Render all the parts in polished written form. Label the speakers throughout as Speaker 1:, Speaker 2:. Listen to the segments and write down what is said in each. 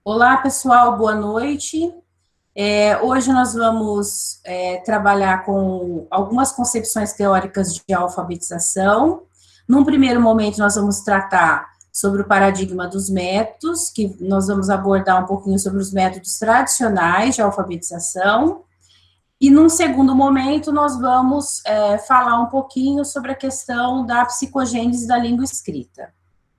Speaker 1: Olá, pessoal, boa noite. Hoje nós vamos trabalhar com algumas concepções teóricas de alfabetização. Num primeiro momento, nós vamos tratar sobre o paradigma dos métodos, que nós vamos abordar um pouquinho sobre os métodos tradicionais de alfabetização. E num segundo momento, nós vamos falar um pouquinho sobre a questão da psicogênese da língua escrita.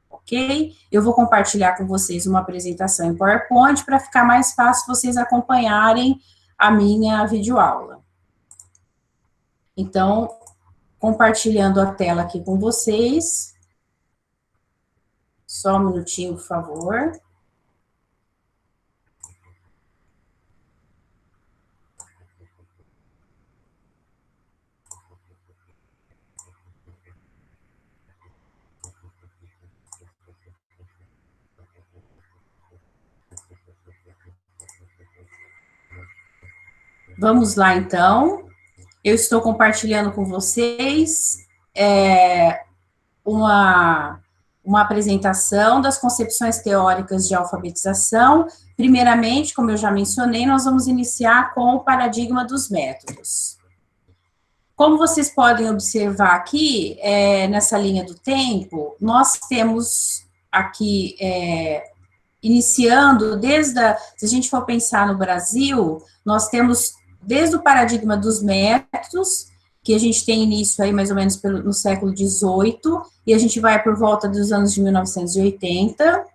Speaker 1: Ok? Eu vou compartilhar com vocês uma apresentação em PowerPoint para ficar mais fácil vocês acompanharem a minha videoaula. Então, compartilhando a tela aqui com vocês. Só um minutinho, por favor. Vamos lá, então. Eu estou compartilhando com vocês uma apresentação das concepções teóricas de alfabetização. Primeiramente, como eu já mencionei, nós vamos iniciar com o paradigma dos métodos. Como vocês podem observar aqui, nessa linha do tempo, nós temos aqui, iniciando se a gente for pensar no Brasil, nós temos desde o paradigma dos métodos, que a gente tem início aí mais ou menos no século XVIII, e a gente vai por volta dos anos de 1980.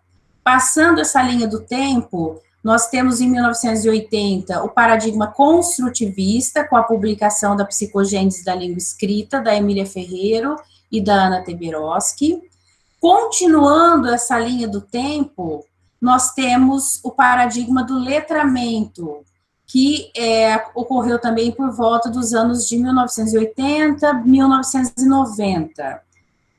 Speaker 1: Passando essa linha do tempo, nós temos em 1980 o paradigma construtivista, com a publicação da Psicogênese da Língua Escrita, da Emília Ferreiro e da Ana Teberoski. Continuando essa linha do tempo, nós temos o paradigma do letramento, que ocorreu também por volta dos anos de 1980, 1990.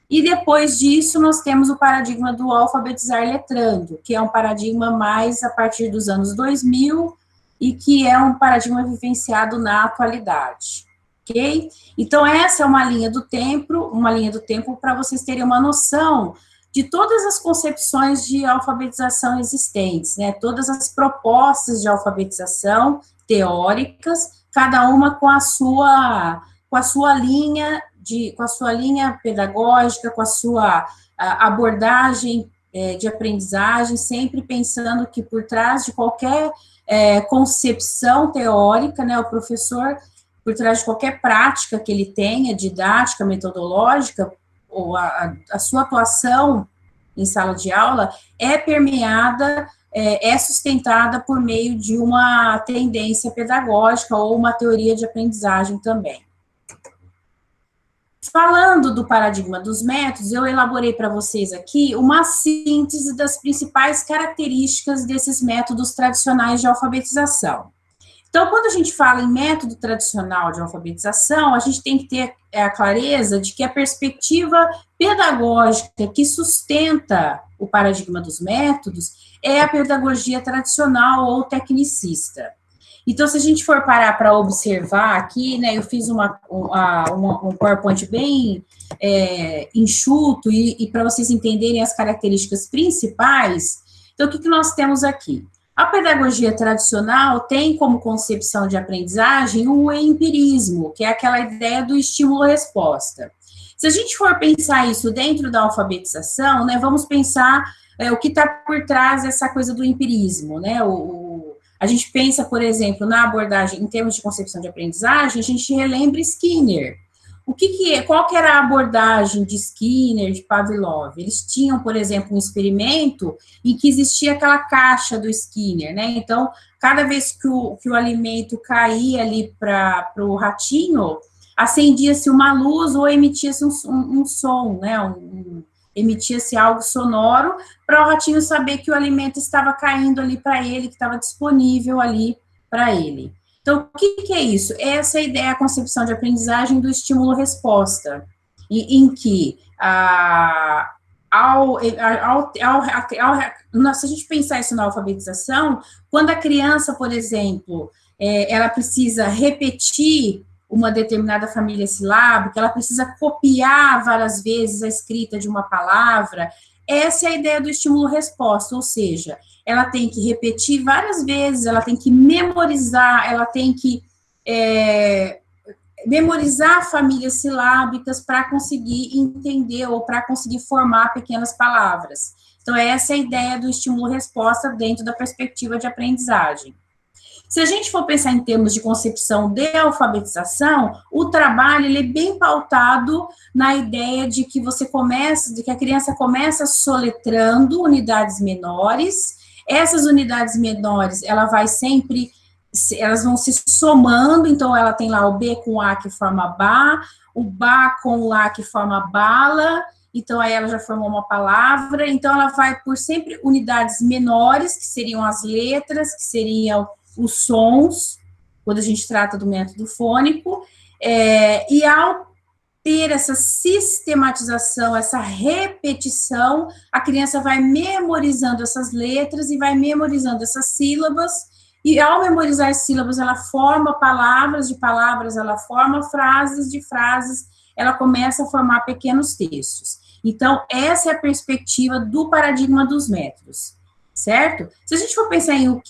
Speaker 1: E depois disso, nós temos o paradigma do alfabetizar letrando, que é um paradigma mais a partir dos anos 2000 e que é um paradigma vivenciado na atualidade, ok? Então, essa é uma linha do tempo para vocês terem uma noção de todas as concepções de alfabetização existentes, né? Todas as propostas de alfabetização teóricas, cada uma com a sua linha pedagógica, com a sua abordagem de aprendizagem, sempre pensando que por trás de qualquer concepção teórica, né, o professor, por trás de qualquer prática que ele tenha, didática, metodológica, ou a sua atuação em sala de aula, é permeada, é sustentada por meio de uma tendência pedagógica ou uma teoria de aprendizagem também. Falando do paradigma dos métodos, eu elaborei para vocês aqui uma síntese das principais características desses métodos tradicionais de alfabetização. Então, quando a gente fala em método tradicional de alfabetização, a gente tem que ter a clareza de que a perspectiva pedagógica que sustenta o paradigma dos métodos é a pedagogia tradicional ou tecnicista. Então, se a gente for parar para observar aqui, né, eu fiz um PowerPoint bem enxuto e para vocês entenderem as características principais. Então, o que nós temos aqui? A pedagogia tradicional tem como concepção de aprendizagem o empirismo, que é aquela ideia do estímulo-resposta. Se a gente for pensar isso dentro da alfabetização, né, vamos pensar o que está por trás dessa coisa do empirismo, né, a gente pensa, por exemplo, na abordagem, em termos de concepção de aprendizagem, a gente relembra Skinner. Qual que era a abordagem de Skinner, de Pavlov? Eles tinham, por exemplo, um experimento em que existia aquela caixa do Skinner, né? Então, cada vez que o alimento caía ali para o ratinho, acendia-se uma luz ou emitia-se um som, né? Emitia-se algo sonoro para o ratinho saber que o alimento estava caindo ali para ele, que estava disponível ali para ele. Então, o que é isso? Essa é a ideia, a concepção de aprendizagem do estímulo-resposta, em que, se a gente pensar isso na alfabetização, quando a criança, por exemplo, ela precisa repetir uma determinada família silábica, ela precisa copiar várias vezes a escrita de uma palavra, essa é a ideia do estímulo-resposta, ou seja, ela tem que repetir várias vezes, ela tem que memorizar, ela tem que memorizar famílias silábicas para conseguir entender ou para conseguir formar pequenas palavras. Então, essa é a ideia do estímulo-resposta dentro da perspectiva de aprendizagem. Se a gente for pensar em termos de concepção de alfabetização, o trabalho ele é bem pautado na ideia de que que a criança começa soletrando unidades menores. Essas unidades menores, elas vão se somando, então ela tem lá o B com A que forma ba, o ba com Lá que forma bala, então aí ela já formou uma palavra, então ela vai por sempre unidades menores, que seriam as letras, que seriam os sons, quando a gente trata do método fônico, e ao ter essa sistematização, essa repetição, a criança vai memorizando essas letras e vai memorizando essas sílabas, e ao memorizar as sílabas, ela forma palavras, de palavras ela forma frases, de frases ela começa a formar pequenos textos. Então, essa é a perspectiva do paradigma dos métodos. Certo? Se a gente for pensar em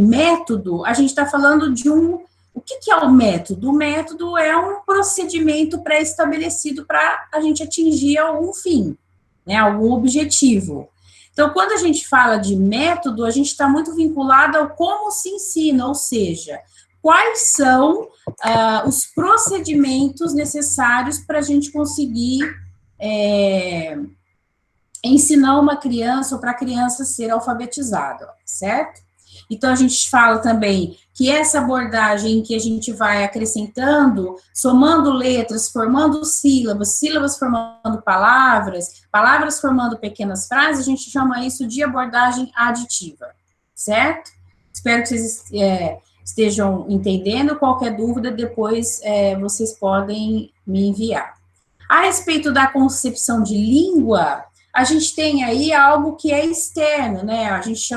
Speaker 1: método, a gente está falando de o que é o método? O método é um procedimento pré-estabelecido para a gente atingir algum fim, né, algum objetivo. Então, quando a gente fala de método, a gente está muito vinculado ao como se ensina, ou seja, quais são os procedimentos necessários para a gente conseguir ensinar uma criança ou para a criança ser alfabetizada, certo? Então, a gente fala também que essa abordagem que a gente vai acrescentando, somando letras, formando sílabas, sílabas formando palavras, palavras formando pequenas frases, a gente chama isso de abordagem aditiva, certo? Espero que vocês estejam entendendo. Qualquer dúvida, depois vocês podem me enviar. A respeito da concepção de língua, a gente tem aí algo que é externo, né? A gente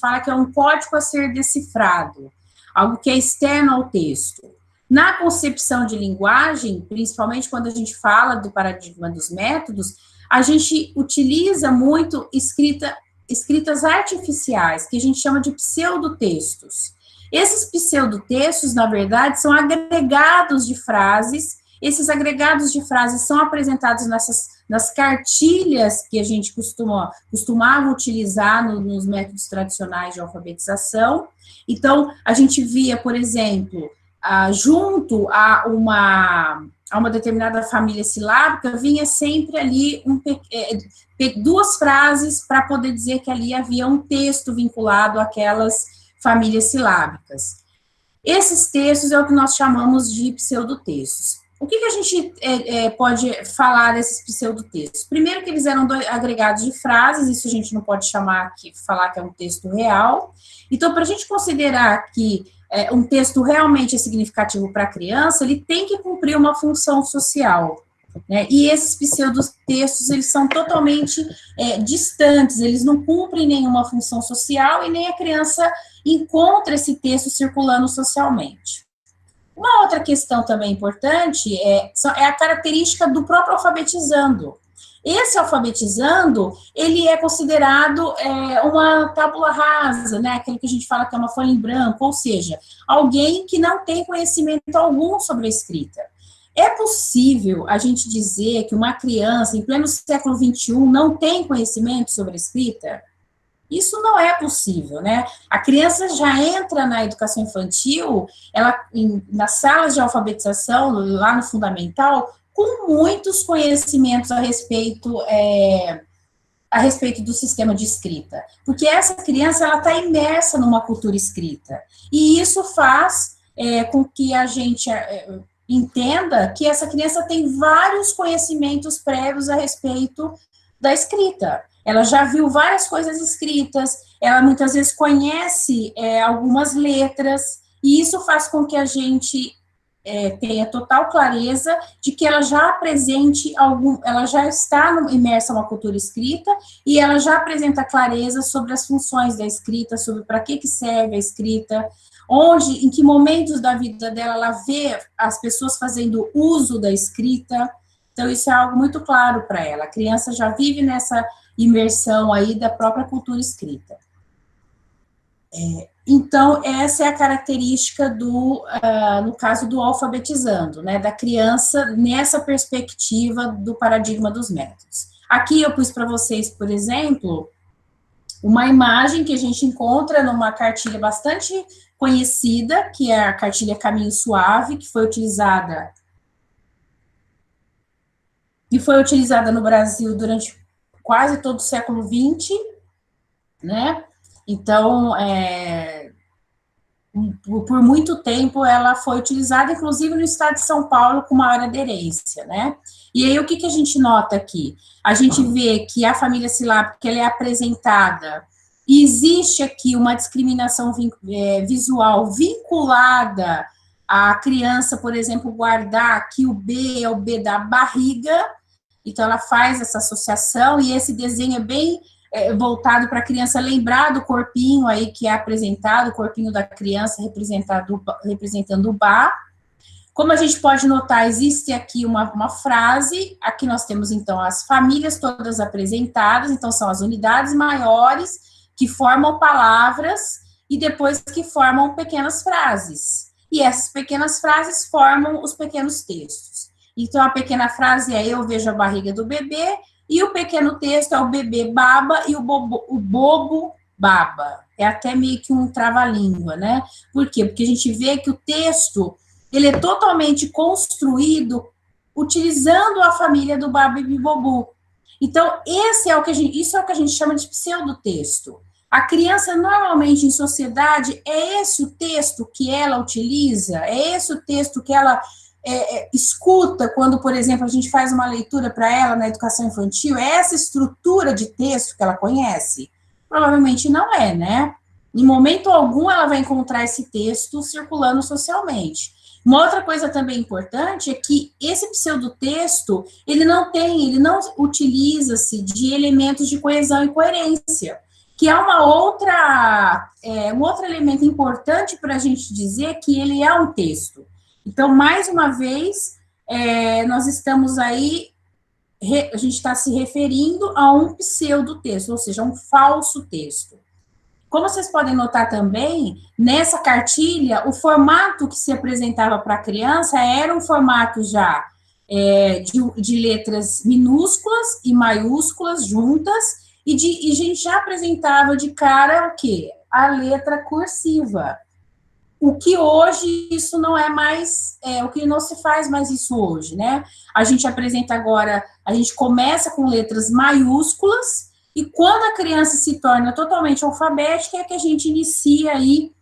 Speaker 1: fala que é um código a ser decifrado, algo que é externo ao texto. Na concepção de linguagem, principalmente quando a gente fala do paradigma dos métodos, a gente utiliza muito escritas artificiais, que a gente chama de pseudotextos. Esses pseudotextos, na verdade, são agregados de frases. Esses agregados de frases são apresentados nas cartilhas que a gente costumava utilizar nos métodos tradicionais de alfabetização. Então, a gente via, por exemplo, junto a uma determinada família silábica, vinha sempre ali duas frases para poder dizer que ali havia um texto vinculado àquelas famílias silábicas. Esses textos é o que nós chamamos de pseudotextos. O que a gente pode falar desses pseudotextos? Primeiro que eles eram agregados de frases, isso a gente não pode falar que é um texto real. Então, para a gente considerar que um texto realmente é significativo para a criança, ele tem que cumprir uma função social, né? E esses pseudotextos, eles são totalmente distantes, eles não cumprem nenhuma função social e nem a criança encontra esse texto circulando socialmente. Uma outra questão também importante é a característica do próprio alfabetizando. Esse alfabetizando, ele é considerado uma tábula rasa, né? Aquele que a gente fala que é uma folha em branco, ou seja, alguém que não tem conhecimento algum sobre a escrita. É possível a gente dizer que uma criança, em pleno século XXI, não tem conhecimento sobre a escrita? Isso não é possível, né? A criança já entra na educação infantil, nas salas de alfabetização, lá no fundamental, com muitos conhecimentos a respeito do sistema de escrita. Porque essa criança, ela está imersa numa cultura escrita. E isso faz com que a gente entenda que essa criança tem vários conhecimentos prévios a respeito da escrita. Ela já viu várias coisas escritas, ela muitas vezes conhece algumas letras, e isso faz com que a gente tenha total clareza de que ela já ela já está imersa numa cultura escrita, e ela já apresenta clareza sobre as funções da escrita, sobre para que serve a escrita, em que momentos da vida dela ela vê as pessoas fazendo uso da escrita. Então, isso é algo muito claro para ela. A criança já vive nessa imersão aí da própria cultura escrita. Então, essa é a característica no caso do alfabetizando, né, da criança nessa perspectiva do paradigma dos métodos. Aqui eu pus para vocês, por exemplo, uma imagem que a gente encontra numa cartilha bastante conhecida, que é a cartilha Caminho Suave, que foi utilizada no Brasil durante quase todo o século XX, né? Então, por muito tempo ela foi utilizada, inclusive no estado de São Paulo, com maior aderência, né? E aí, o que a gente nota aqui? A gente vê que a família silábica, ela é apresentada, e existe aqui uma discriminação visual vinculada à criança, por exemplo, guardar que o B é o B da barriga, então ela faz essa associação, e esse desenho é bem voltado para a criança lembrar do corpinho aí que é apresentado, o corpinho da criança representando o Bá. Como a gente pode notar, existe aqui uma frase, aqui nós temos, então, as famílias todas apresentadas, então são as unidades maiores que formam palavras e depois que formam pequenas frases. E essas pequenas frases formam os pequenos textos. Então, a pequena frase é: eu vejo a barriga do bebê, e o pequeno texto é: o bebê baba e o bobo baba. É até meio que um trava-língua, né? Por quê? Porque a gente vê que o texto, ele é totalmente construído utilizando a família do baba e bobu. Então, isso é o que a gente chama de pseudotexto. A criança, normalmente, em sociedade, é esse o texto que ela utiliza, é esse o texto que ela escuta quando, por exemplo, a gente faz uma leitura para ela na educação infantil. É essa estrutura de texto que ela conhece? Provavelmente não é, né? Em momento algum ela vai encontrar esse texto circulando socialmente. Uma outra coisa também importante é que esse pseudotexto, ele não utiliza-se de elementos de coesão e coerência, que é um outro elemento importante para a gente dizer que ele é um texto. Então, mais uma vez, nós estamos aí, a gente está se referindo a um pseudotexto, ou seja, um falso texto. Como vocês podem notar também, nessa cartilha, o formato que se apresentava para a criança era um formato já de letras minúsculas e maiúsculas juntas, e a gente já apresentava de cara o quê? A letra cursiva. O que hoje isso não é mais, o que não se faz mais isso hoje, né? A gente apresenta agora, a gente começa com letras maiúsculas, e quando a criança se torna totalmente alfabética, é que a gente inicia aí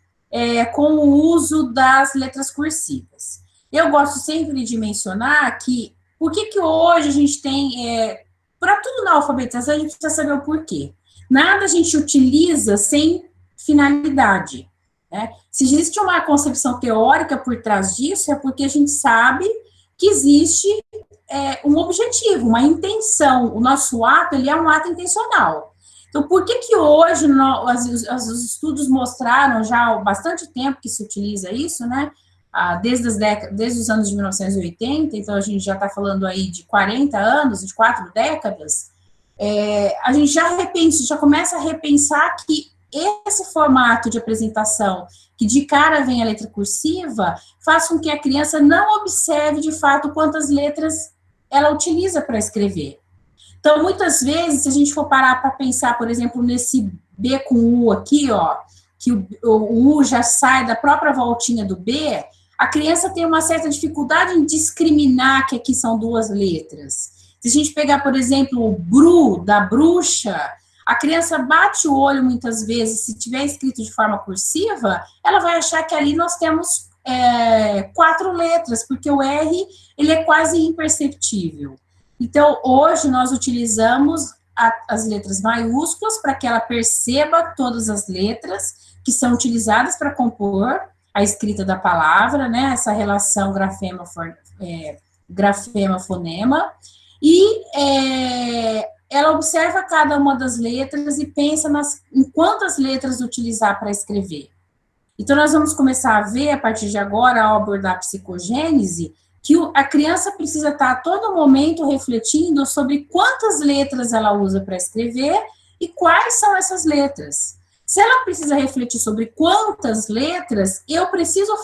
Speaker 1: com o uso das letras cursivas. Eu gosto sempre de mencionar que, por que hoje a gente tem, para tudo na alfabetização, a gente precisa saber o porquê. Nada a gente utiliza sem finalidade. Se existe uma concepção teórica por trás disso, é porque a gente sabe que existe um objetivo, uma intenção. O nosso ato, ele é um ato intencional. Então, por que hoje os estudos mostraram já há bastante tempo que se utiliza isso, né? Desde os anos de 1980, então a gente já está falando aí de 40 anos, de 4 décadas, a gente já começa a repensar que esse formato de apresentação, que de cara vem a letra cursiva, faz com que a criança não observe, de fato, quantas letras ela utiliza para escrever. Então, muitas vezes, se a gente for parar para pensar, por exemplo, nesse B com U aqui, ó, que o U já sai da própria voltinha do B, a criança tem uma certa dificuldade em discriminar que aqui são duas letras. Se a gente pegar, por exemplo, o bru, da bruxa, a criança bate o olho muitas vezes, se tiver escrito de forma cursiva, ela vai achar que ali nós temos 4 letras, porque o R, ele é quase imperceptível. Então, hoje nós utilizamos as letras maiúsculas para que ela perceba todas as letras que são utilizadas para compor a escrita da palavra, né, essa relação grafema-fonema, e ela observa cada uma das letras e pensa em quantas letras utilizar para escrever. Então, nós vamos começar a ver, a partir de agora, ao abordar a psicogênese, que a criança precisa estar a todo momento refletindo sobre quantas letras ela usa para escrever e quais são essas letras. Se ela precisa refletir sobre quantas letras, eu preciso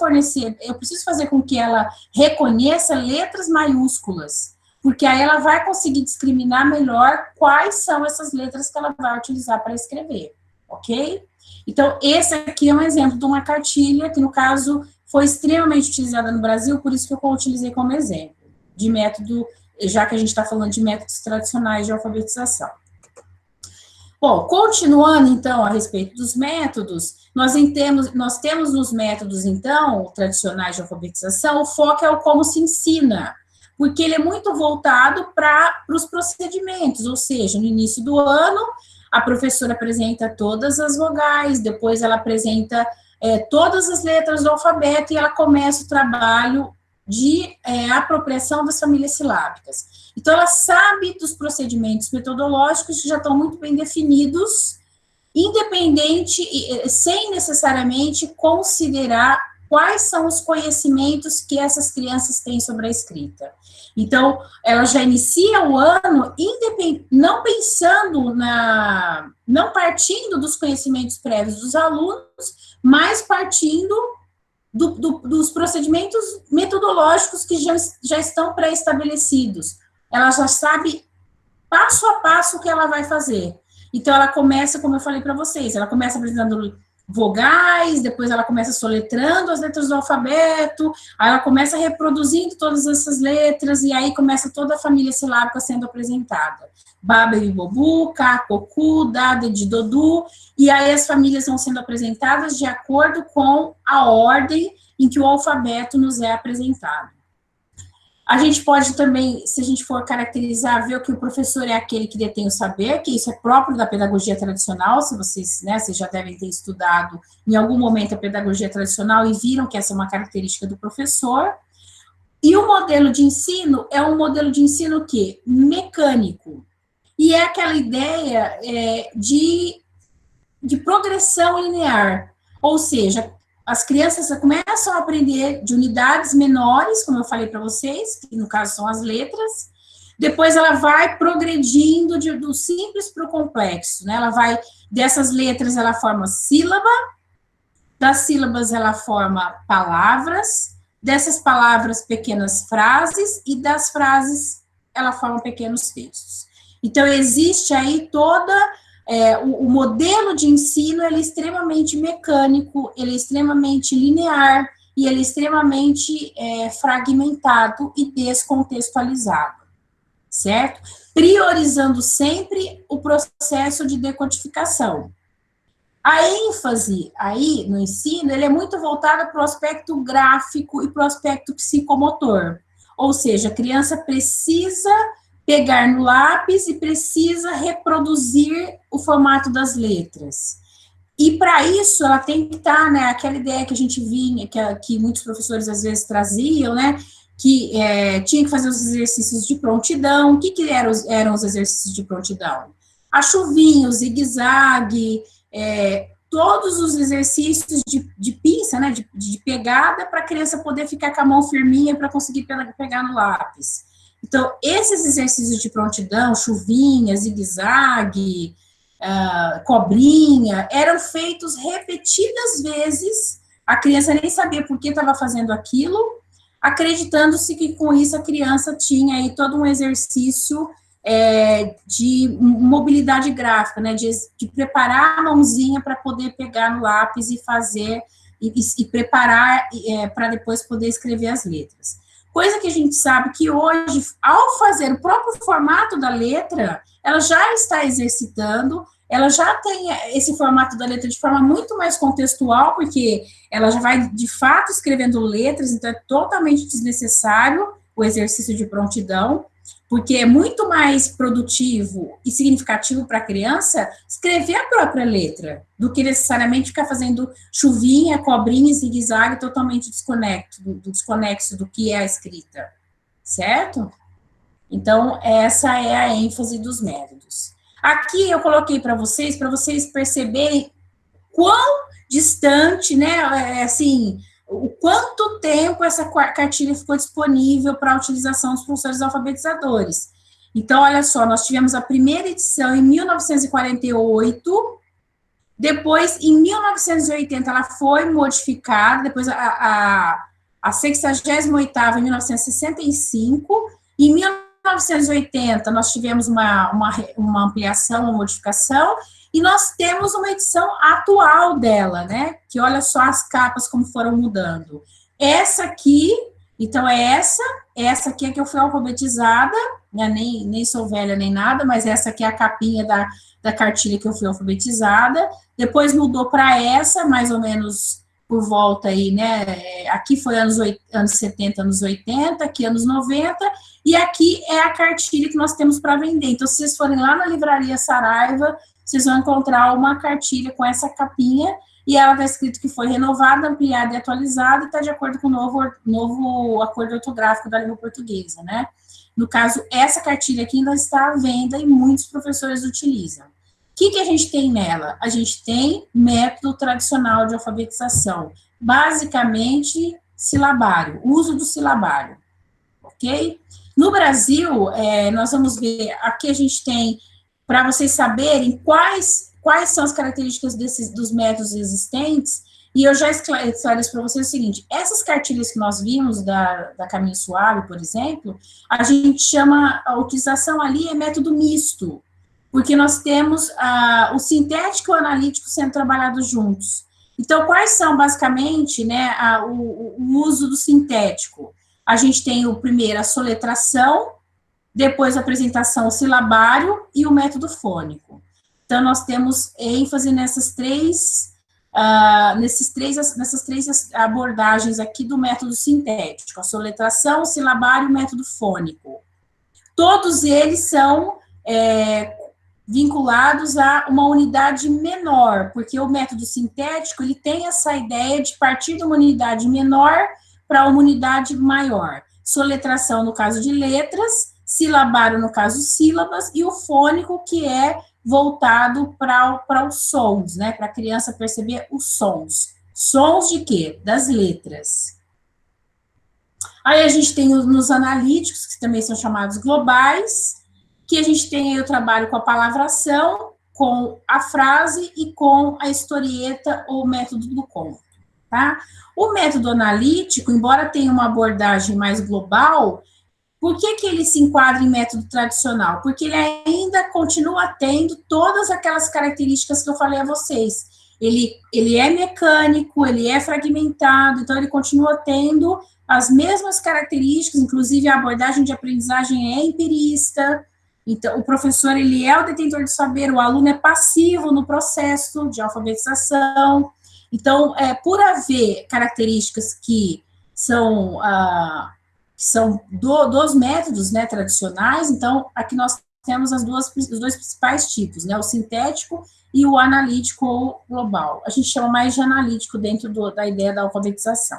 Speaker 1: fazer com que ela reconheça letras maiúsculas, porque aí ela vai conseguir discriminar melhor quais são essas letras que ela vai utilizar para escrever, ok? Então, esse aqui é um exemplo de uma cartilha que, no caso, foi extremamente utilizada no Brasil, por isso que eu utilizei como exemplo de método, já que a gente está falando de métodos tradicionais de alfabetização. Bom, continuando, então, a respeito dos métodos, nós temos nos métodos, então, tradicionais de alfabetização, o foco é o como se ensina, porque ele é muito voltado para os procedimentos, ou seja, no início do ano, a professora apresenta todas as vogais, depois ela apresenta todas as letras do alfabeto e ela começa o trabalho de apropriação das famílias silábicas. Então, ela sabe dos procedimentos metodológicos que já estão muito bem definidos, sem necessariamente considerar quais são os conhecimentos que essas crianças têm sobre a escrita. Então, ela já inicia o ano não pensando não partindo dos conhecimentos prévios dos alunos, mas partindo dos procedimentos metodológicos que já estão pré-estabelecidos. Ela já sabe passo a passo o que ela vai fazer. Então, ela começa, como eu falei para vocês, ela começa apresentando vogais, depois ela começa soletrando as letras do alfabeto, aí ela começa reproduzindo todas essas letras, e aí começa toda a família silábica sendo apresentada. Baba e Bobu, Cá, Cocu, Dada de Dodu, e aí as famílias vão sendo apresentadas de acordo com a ordem em que o alfabeto nos é apresentado. A gente pode também, se a gente for caracterizar, ver que o professor é aquele que detém o saber, que isso é próprio da pedagogia tradicional, se vocês já devem ter estudado em algum momento a pedagogia tradicional e viram que essa é uma característica do professor. E o modelo de ensino é um modelo de ensino que mecânico, e é aquela ideia de progressão linear, ou seja, as crianças começam a aprender de unidades menores, como eu falei para vocês, que no caso são as letras, depois ela vai progredindo do simples para o complexo, né? Ela vai, dessas letras ela forma sílaba, das sílabas ela forma palavras, dessas palavras pequenas frases, e das frases ela forma pequenos textos. Então, existe aí o modelo de ensino, ele é extremamente mecânico, ele é extremamente linear, e ele é extremamente fragmentado e descontextualizado, certo? Priorizando sempre o processo de decodificação. A ênfase aí no ensino, ele é muito voltada para o aspecto gráfico e para o aspecto psicomotor, ou seja, a criança precisa pegar no lápis e precisa reproduzir o formato das letras. E para isso, ela tem que estar, aquela ideia que a gente vinha, que muitos professores às vezes traziam, que tinha que fazer os exercícios de prontidão. O que eram os exercícios de prontidão? A chuvinha, o zigue-zague, todos os exercícios de pinça, de pegada, para a criança poder ficar com a mão firminha para conseguir pegar no lápis. Então, esses exercícios de prontidão, chuvinha, zigue-zague, cobrinha, eram feitos repetidas vezes, a criança nem sabia por que estava fazendo aquilo, acreditando-se que com isso a criança tinha aí todo um exercício de mobilidade gráfica, de preparar a mãozinha para poder pegar no lápis e fazer, e preparar para depois poder escrever as letras. Coisa que a gente sabe que hoje, ao fazer o próprio formato da letra, ela já está exercitando, ela já tem esse formato da letra de forma muito mais contextual, porque ela já vai, de fato, escrevendo letras, então é totalmente desnecessário o exercício de prontidão, porque é muito mais produtivo e significativo para a criança escrever a própria letra, do que necessariamente ficar fazendo chuvinha, cobrinha, zigue-zague, totalmente desconexo do que é a escrita, certo? Então, essa é a ênfase dos métodos. Aqui eu coloquei para vocês perceberem quão distante, assim, o quanto tempo essa cartilha ficou disponível para a utilização dos professores alfabetizadores. Então, olha só, nós tivemos a primeira edição em 1948, depois, em 1980, ela foi modificada, depois a 68ª em 1965, em 1980 nós tivemos uma ampliação, uma modificação, e nós temos uma edição atual dela, né, que olha só as capas como foram mudando. Essa aqui, então essa aqui é que eu fui alfabetizada, né, nem sou velha nem nada, mas essa aqui é a capinha da cartilha que eu fui alfabetizada, depois mudou para essa, mais ou menos por volta aí, né, aqui foi anos 70, anos 80, aqui anos 90, e aqui é a cartilha que nós temos para vender. Então, se vocês forem lá na livraria Saraiva, vocês vão encontrar uma cartilha com essa capinha, e ela está escrito que foi renovada, ampliada e atualizada, e está de acordo com o novo acordo ortográfico da língua portuguesa, né? No caso, essa cartilha aqui ainda está à venda e muitos professores utilizam. O que a gente tem nela? A gente tem método tradicional de alfabetização, basicamente silabário, uso do silabário, ok? No Brasil, nós vamos ver, aqui a gente tem, para vocês saberem quais são as características dos métodos existentes, e eu já esclareço para vocês o seguinte, essas cartilhas que nós vimos da Caminho Suave, por exemplo, a gente chama, a utilização ali é método misto, porque nós temos o sintético e o analítico sendo trabalhados juntos. Então, quais são, basicamente, né, o uso do sintético? A gente tem primeiro a soletração, depois a apresentação silabário e o método fônico. Então, nós temos ênfase nessas três abordagens aqui do método sintético, a soletração, o silabário e o método fônico. Todos eles são vinculados a uma unidade menor, porque o método sintético, ele tem essa ideia de partir de uma unidade menor para uma unidade maior. Soletração, no caso de letras, silabário, no caso, sílabas, e o fônico, que é voltado para os sons, né, para a criança perceber os sons. Sons de quê? Das letras. Aí a gente tem nos analíticos, que também são chamados globais, que a gente tem aí o trabalho com a palavração, com a frase e com a historieta ou método do conto, tá? O método analítico, embora tenha uma abordagem mais global, por que ele se enquadra em método tradicional? Porque ele ainda continua tendo todas aquelas características que eu falei a vocês. Ele é mecânico, ele é fragmentado, então ele continua tendo as mesmas características, inclusive a abordagem de aprendizagem é empirista. Então, o professor, ele é o detentor do saber, o aluno é passivo no processo de alfabetização. Então, por haver características que são dos métodos, né, tradicionais, então, aqui nós temos os dois principais tipos, né, o sintético e o analítico ou global. A gente chama mais de analítico dentro da ideia da alfabetização.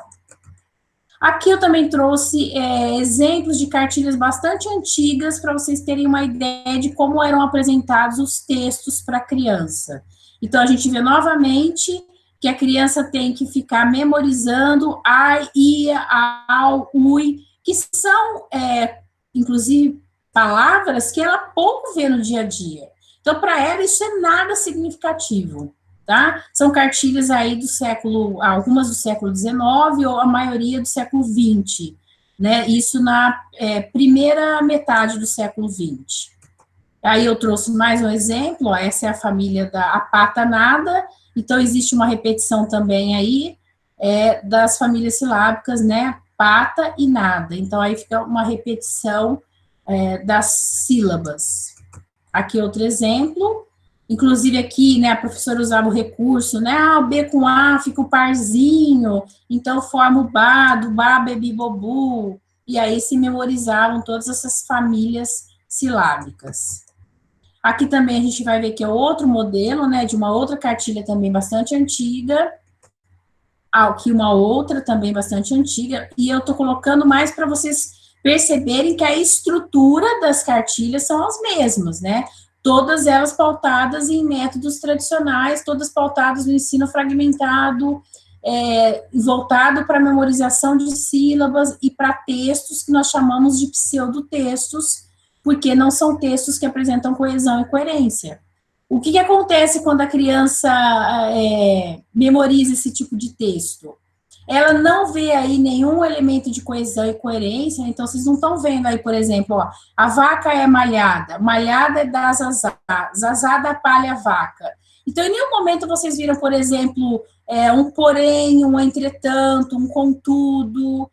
Speaker 1: Aqui eu também trouxe exemplos de cartilhas bastante antigas para vocês terem uma ideia de como eram apresentados os textos para a criança. Então, a gente vê novamente que a criança tem que ficar memorizando ai, ia, au, ui, que são, inclusive, palavras que ela pouco vê no dia a dia. Então, para ela, isso é nada significativo. Tá? São cartilhas aí do século, algumas do século XIX ou a maioria do século XX, né? Isso na primeira metade do século XX. Aí eu trouxe mais um exemplo, ó, essa é a família da apatanada, então existe uma repetição também aí das famílias silábicas, né? Pata e nada, então aí fica uma repetição das sílabas. Aqui outro exemplo. Inclusive aqui, né, a professora usava o recurso, né, o B com A fica o parzinho, então forma o Bá, do Bá, Bebi, Bobu, e aí se memorizavam todas essas famílias silábicas. Aqui também a gente vai ver que é outro modelo, né, de uma outra cartilha também bastante antiga, aqui uma outra também bastante antiga, e eu tô colocando mais para vocês perceberem que a estrutura das cartilhas são as mesmas, né, todas elas pautadas em métodos tradicionais, todas pautadas no ensino fragmentado, voltado para memorização de sílabas e para textos que nós chamamos de pseudotextos, porque não são textos que apresentam coesão e coerência. O que acontece quando a criança memoriza esse tipo de texto? Ela não vê aí nenhum elemento de coesão e coerência, então vocês não estão vendo aí, por exemplo, ó, a vaca é malhada, malhada é da zazá, zazá da palha vaca. Então, em nenhum momento vocês viram, por exemplo, um porém, um entretanto, um contudo,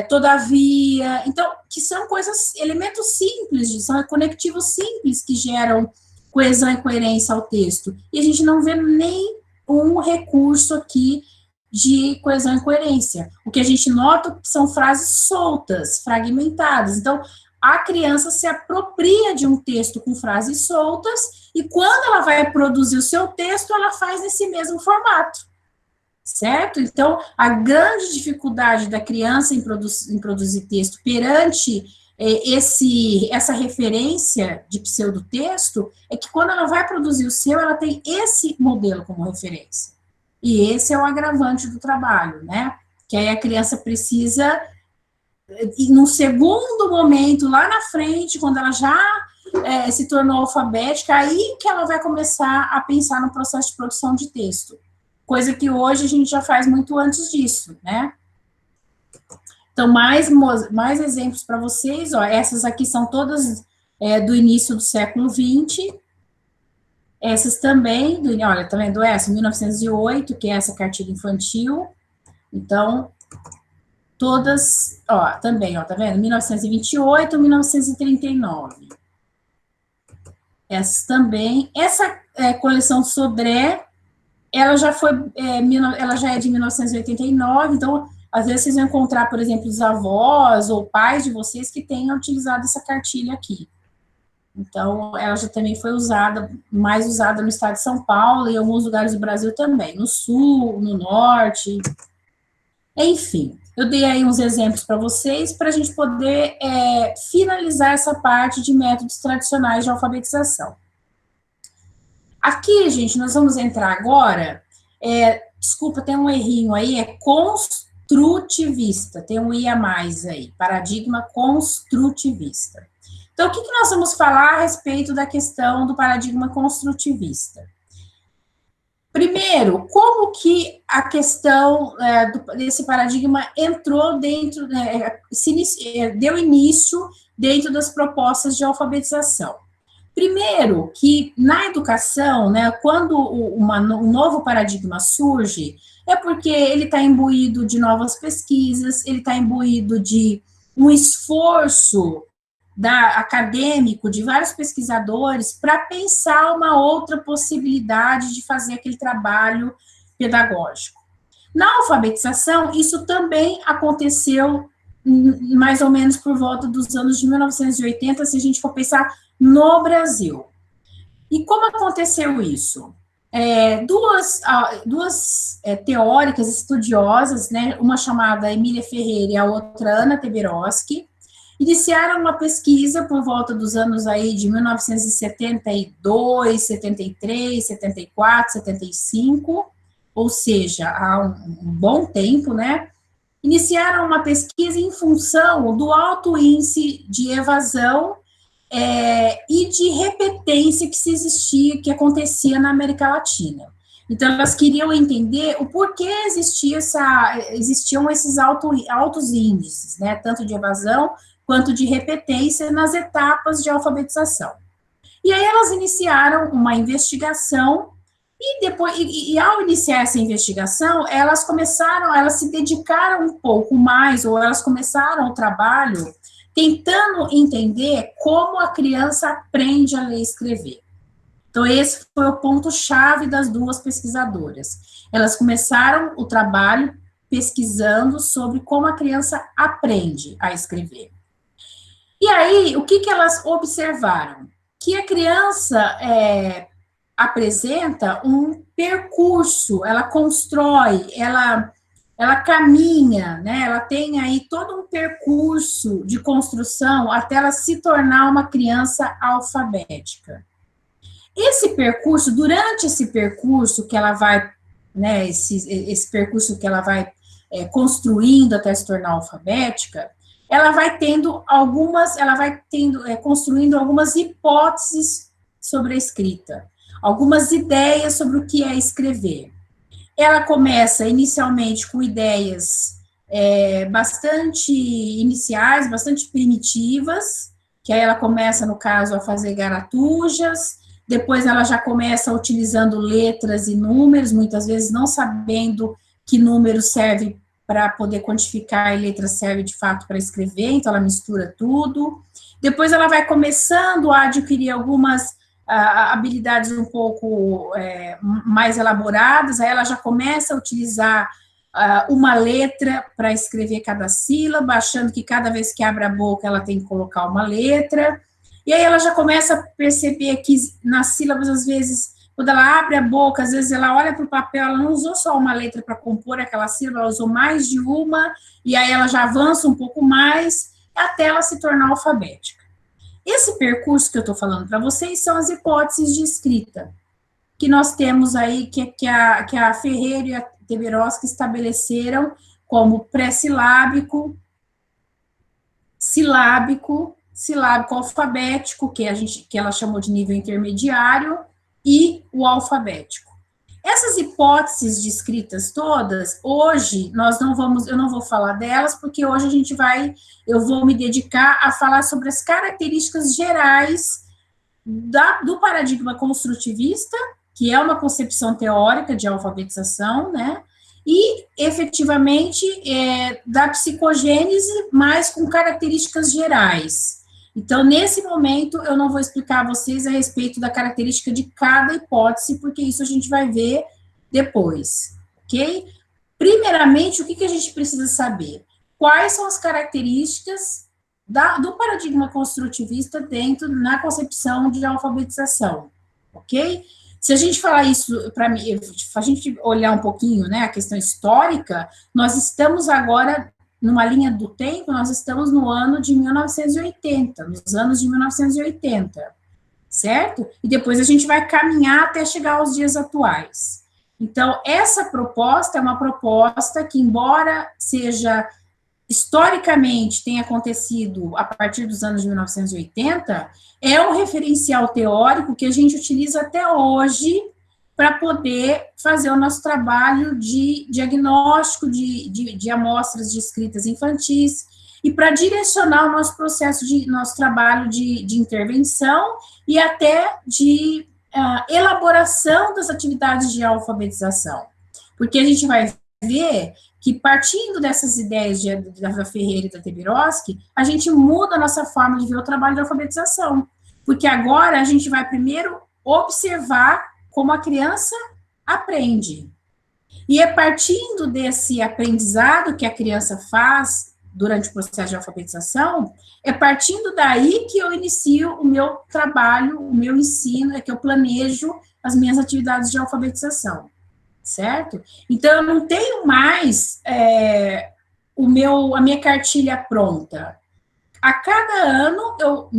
Speaker 1: todavia. Então, que são coisas, elementos simples, são conectivos simples que geram coesão e coerência ao texto. E a gente não vê nem um recurso aqui de coesão e coerência. O que a gente nota são frases soltas, fragmentadas. Então, a criança se apropria de um texto com frases soltas e quando ela vai produzir o seu texto, ela faz nesse mesmo formato, certo? Então, a grande dificuldade da criança em produzir texto perante essa referência de pseudotexto é que quando ela vai produzir o seu, ela tem esse modelo como referência. E esse é o agravante do trabalho, né? Que aí a criança precisa, num segundo momento, lá na frente, quando ela já se tornou alfabética, aí que ela vai começar a pensar no processo de produção de texto. Coisa que hoje a gente já faz muito antes disso, né? Então, mais exemplos para vocês, ó, essas aqui são todas do início do século XX, essas também, olha, tá vendo essa? 1908, que é essa cartilha infantil, então, todas, ó, também, ó, tá vendo? 1928, 1939. Essas também, essa coleção Sodré, ela já foi, ela já é de 1989, então, às vezes vocês vão encontrar, por exemplo, os avós ou pais de vocês que tenham utilizado essa cartilha aqui. Então, ela já também foi mais usada no estado de São Paulo e em alguns lugares do Brasil também, no sul, no norte. Enfim, eu dei aí uns exemplos para vocês, para a gente poder finalizar essa parte de métodos tradicionais de alfabetização. Aqui, gente, nós vamos entrar agora, desculpa, tem um errinho aí, é construtivista, tem um I a mais aí, paradigma construtivista. Então, o que nós vamos falar a respeito da questão do paradigma construtivista? Primeiro, como que a questão desse paradigma entrou dentro, deu início dentro das propostas de alfabetização? Primeiro, que na educação, né, quando um novo paradigma surge, é porque ele está imbuído de novas pesquisas, ele está imbuído de um esforço acadêmico de vários pesquisadores para pensar uma outra possibilidade de fazer aquele trabalho pedagógico. Na alfabetização, isso também aconteceu mais ou menos por volta dos anos de 1980, se a gente for pensar no Brasil. E como aconteceu isso? Duas teóricas estudiosas, né, uma chamada Emília Ferreira e a outra Ana Teberoski, iniciaram uma pesquisa por volta dos anos aí de 1972, 73, 74, 75, ou seja, há um bom tempo, né? Iniciaram uma pesquisa em função do alto índice de evasão e de repetência que acontecia na América Latina. Então, elas queriam entender o porquê existiam esses altos índices, né? Tanto de evasão quanto de repetência nas etapas de alfabetização. E aí elas iniciaram uma investigação e ao iniciar essa investigação, elas se dedicaram um pouco mais, ou elas começaram o trabalho tentando entender como a criança aprende a ler e escrever. Então, esse foi o ponto-chave das duas pesquisadoras. Elas começaram o trabalho pesquisando sobre como a criança aprende a escrever. E aí, o que elas observaram? Que a criança apresenta um percurso, ela constrói, ela caminha, né? Ela tem aí todo um percurso de construção até ela se tornar uma criança alfabética. Durante esse percurso que ela vai né, esse percurso que ela vai construindo até se tornar alfabética, ela vai tendo construindo algumas hipóteses sobre a escrita, algumas ideias sobre o que é escrever. Ela começa inicialmente com ideias bastante iniciais, bastante primitivas, que aí ela começa, no caso, a fazer garatujas, depois ela já começa utilizando letras e números, muitas vezes não sabendo que número serve para poder quantificar e letra serve, de fato, para escrever, então ela mistura tudo. Depois ela vai começando a adquirir algumas habilidades um pouco mais elaboradas, aí ela já começa a utilizar uma letra para escrever cada sílaba, achando que cada vez que abre a boca ela tem que colocar uma letra, e aí ela já começa a perceber que nas sílabas, às vezes, quando ela abre a boca, às vezes ela olha para o papel, ela não usou só uma letra para compor aquela sílaba, ela usou mais de uma, e aí ela já avança um pouco mais, até ela se tornar alfabética. Esse percurso que eu estou falando para vocês são as hipóteses de escrita, que nós temos aí, que a Ferreira e a Teberoski estabeleceram como pré-silábico, silábico alfabético, que ela chamou de nível intermediário, e o alfabético. Essas hipóteses de escritas todas, hoje, eu não vou falar delas, porque hoje eu vou me dedicar a falar sobre as características gerais do paradigma construtivista, que é uma concepção teórica de alfabetização, né, e, efetivamente, da psicogênese, mas com características gerais. Então, nesse momento, eu não vou explicar a vocês a respeito da característica de cada hipótese, porque isso a gente vai ver depois, ok? Primeiramente, o que a gente precisa saber? Quais são as características do paradigma construtivista na concepção de alfabetização, ok? Se a gente falar isso, para mim, a gente olhar um pouquinho, né, a questão histórica, nós estamos agora, numa linha do tempo, nós estamos no ano de 1980, nos anos de 1980, certo? E depois a gente vai caminhar até chegar aos dias atuais. Então, essa proposta é uma proposta que, embora seja historicamente tenha acontecido a partir dos anos de 1980, é um referencial teórico que a gente utiliza até hoje para poder fazer o nosso trabalho de diagnóstico de amostras de escritas infantis e para direcionar o nosso nosso trabalho de intervenção e até de elaboração das atividades de alfabetização. Porque a gente vai ver que, partindo dessas ideias da Ferreira e da Teberoski, a gente muda a nossa forma de ver o trabalho de alfabetização. Porque agora a gente vai primeiro observar como a criança aprende. E é partindo desse aprendizado que a criança faz durante o processo de alfabetização, é partindo daí que eu inicio o meu trabalho, o meu ensino, é que eu planejo as minhas atividades de alfabetização. Certo? Então, eu não tenho mais a minha cartilha pronta. A cada ano, eu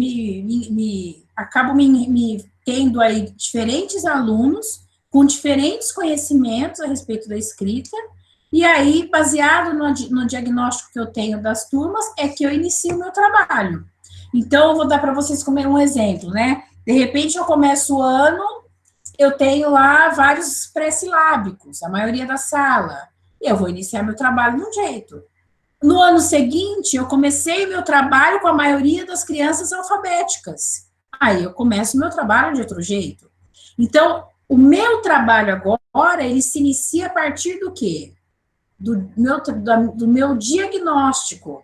Speaker 1: acabo me tendo aí diferentes alunos com diferentes conhecimentos a respeito da escrita, e aí, baseado no diagnóstico que eu tenho das turmas, é que eu inicio o meu trabalho. Então, eu vou dar para vocês como um exemplo, né? De repente, eu começo o ano, eu tenho lá vários pré-silábicos, a maioria da sala, e eu vou iniciar meu trabalho de um jeito. No ano seguinte, eu comecei meu trabalho com a maioria das crianças alfabéticas. Aí eu começo o meu trabalho de outro jeito. Então, o meu trabalho agora, ele se inicia a partir do quê? Do meu diagnóstico.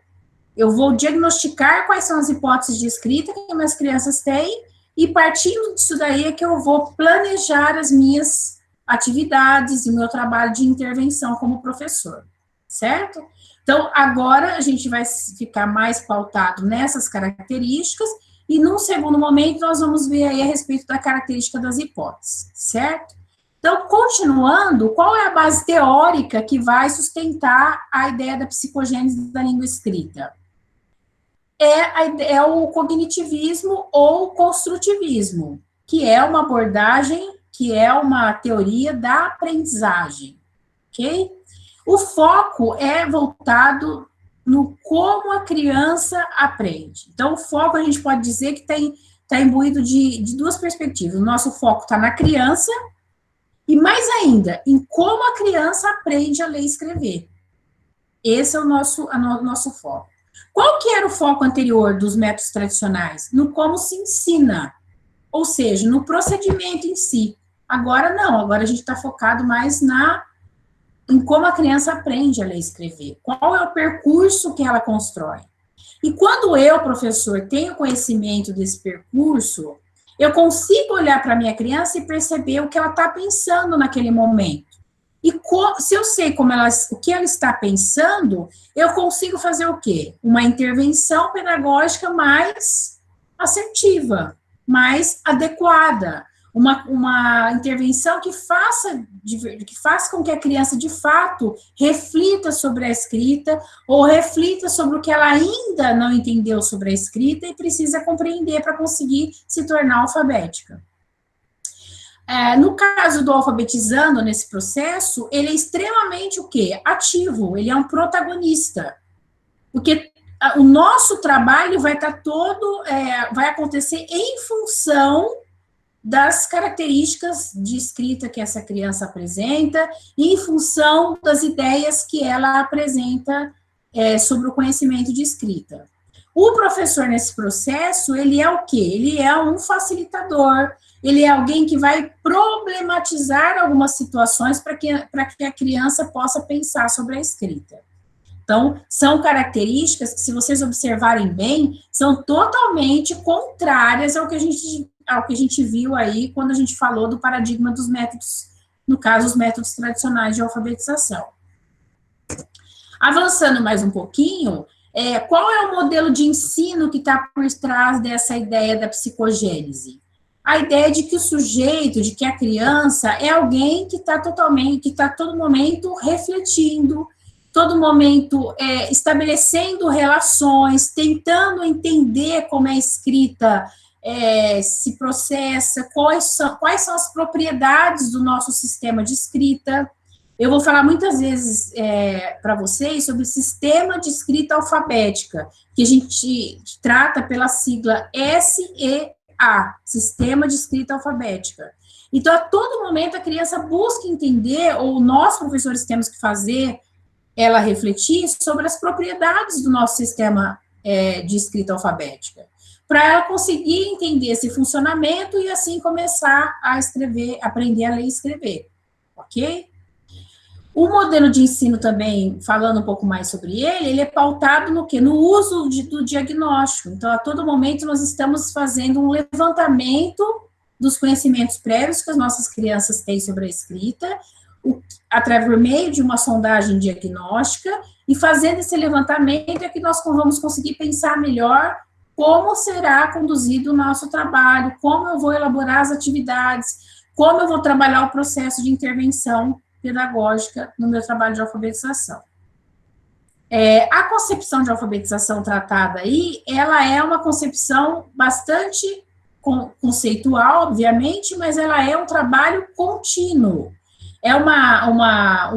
Speaker 1: Eu vou diagnosticar quais são as hipóteses de escrita que minhas crianças têm, e partindo disso daí é que eu vou planejar as minhas atividades e o meu trabalho de intervenção como professor, certo? Então, agora a gente vai ficar mais pautado nessas características, e num segundo momento nós vamos ver aí a respeito da característica das hipóteses, certo? Então, continuando, qual é a base teórica que vai sustentar a ideia da psicogênese da língua escrita? É o cognitivismo ou construtivismo, que é uma abordagem, que é uma teoria da aprendizagem, ok? O foco é voltado no como a criança aprende. Então, o foco a gente pode dizer que está imbuído de duas perspectivas. O nosso foco está na criança e, mais ainda, em como a criança aprende a ler e escrever. Esse é o nosso foco. Qual que era o foco anterior dos métodos tradicionais? No como se ensina, ou seja, no procedimento em si. Agora não, agora a gente está focado mais em como a criança aprende a ler e escrever. Qual é o percurso que ela constrói? E quando eu, professor, tenho conhecimento desse percurso, eu consigo olhar para a minha criança e perceber o que ela está pensando naquele momento. E se eu sei o que ela está pensando, eu consigo fazer o quê? Uma intervenção pedagógica mais assertiva, mais adequada. Uma intervenção que faça com que a criança, de fato, reflita sobre a escrita ou reflita sobre o que ela ainda não entendeu sobre a escrita e precisa compreender para conseguir se tornar alfabética. No caso do alfabetizando, nesse processo, ele é extremamente o quê? Ativo, ele é um protagonista. Porque o nosso trabalho vai estar vai acontecer em função das características de escrita que essa criança apresenta e em função das ideias que ela apresenta sobre o conhecimento de escrita. O professor, nesse processo, ele é o quê? Ele é um facilitador, ele é alguém que vai problematizar algumas situações para que a criança possa pensar sobre a escrita. Então, são características que, se vocês observarem bem, são totalmente contrárias ao que a gente viu aí quando a gente falou do paradigma dos métodos, no caso, os métodos tradicionais de alfabetização. Avançando mais um pouquinho, qual é o modelo de ensino que está por trás dessa ideia da psicogênese? A ideia de que o sujeito, de que a criança é alguém que está todo momento refletindo, todo momento estabelecendo relações, tentando entender como a escrita se processa, quais são as propriedades do nosso sistema de escrita. Eu vou falar muitas vezes para vocês sobre o sistema de escrita alfabética, que a gente trata pela sigla SEA, Sistema de Escrita Alfabética. Então, a todo momento, a criança busca entender, ou nós, professores, temos que fazer ela refletir sobre as propriedades do nosso sistema de escrita alfabética, para ela conseguir entender esse funcionamento e, assim, começar a escrever, aprender a ler e escrever, ok? O modelo de ensino também, falando um pouco mais sobre ele é pautado no quê? No uso do diagnóstico. Então, a todo momento, nós estamos fazendo um levantamento dos conhecimentos prévios que as nossas crianças têm sobre a escrita, através por meio de uma sondagem diagnóstica, e fazendo esse levantamento é que nós vamos conseguir pensar melhor como será conduzido o nosso trabalho, como eu vou elaborar as atividades, como eu vou trabalhar o processo de intervenção pedagógica no meu trabalho de alfabetização. A concepção de alfabetização tratada aí, ela é uma concepção bastante conceitual, obviamente, mas ela é um trabalho contínuo. É uma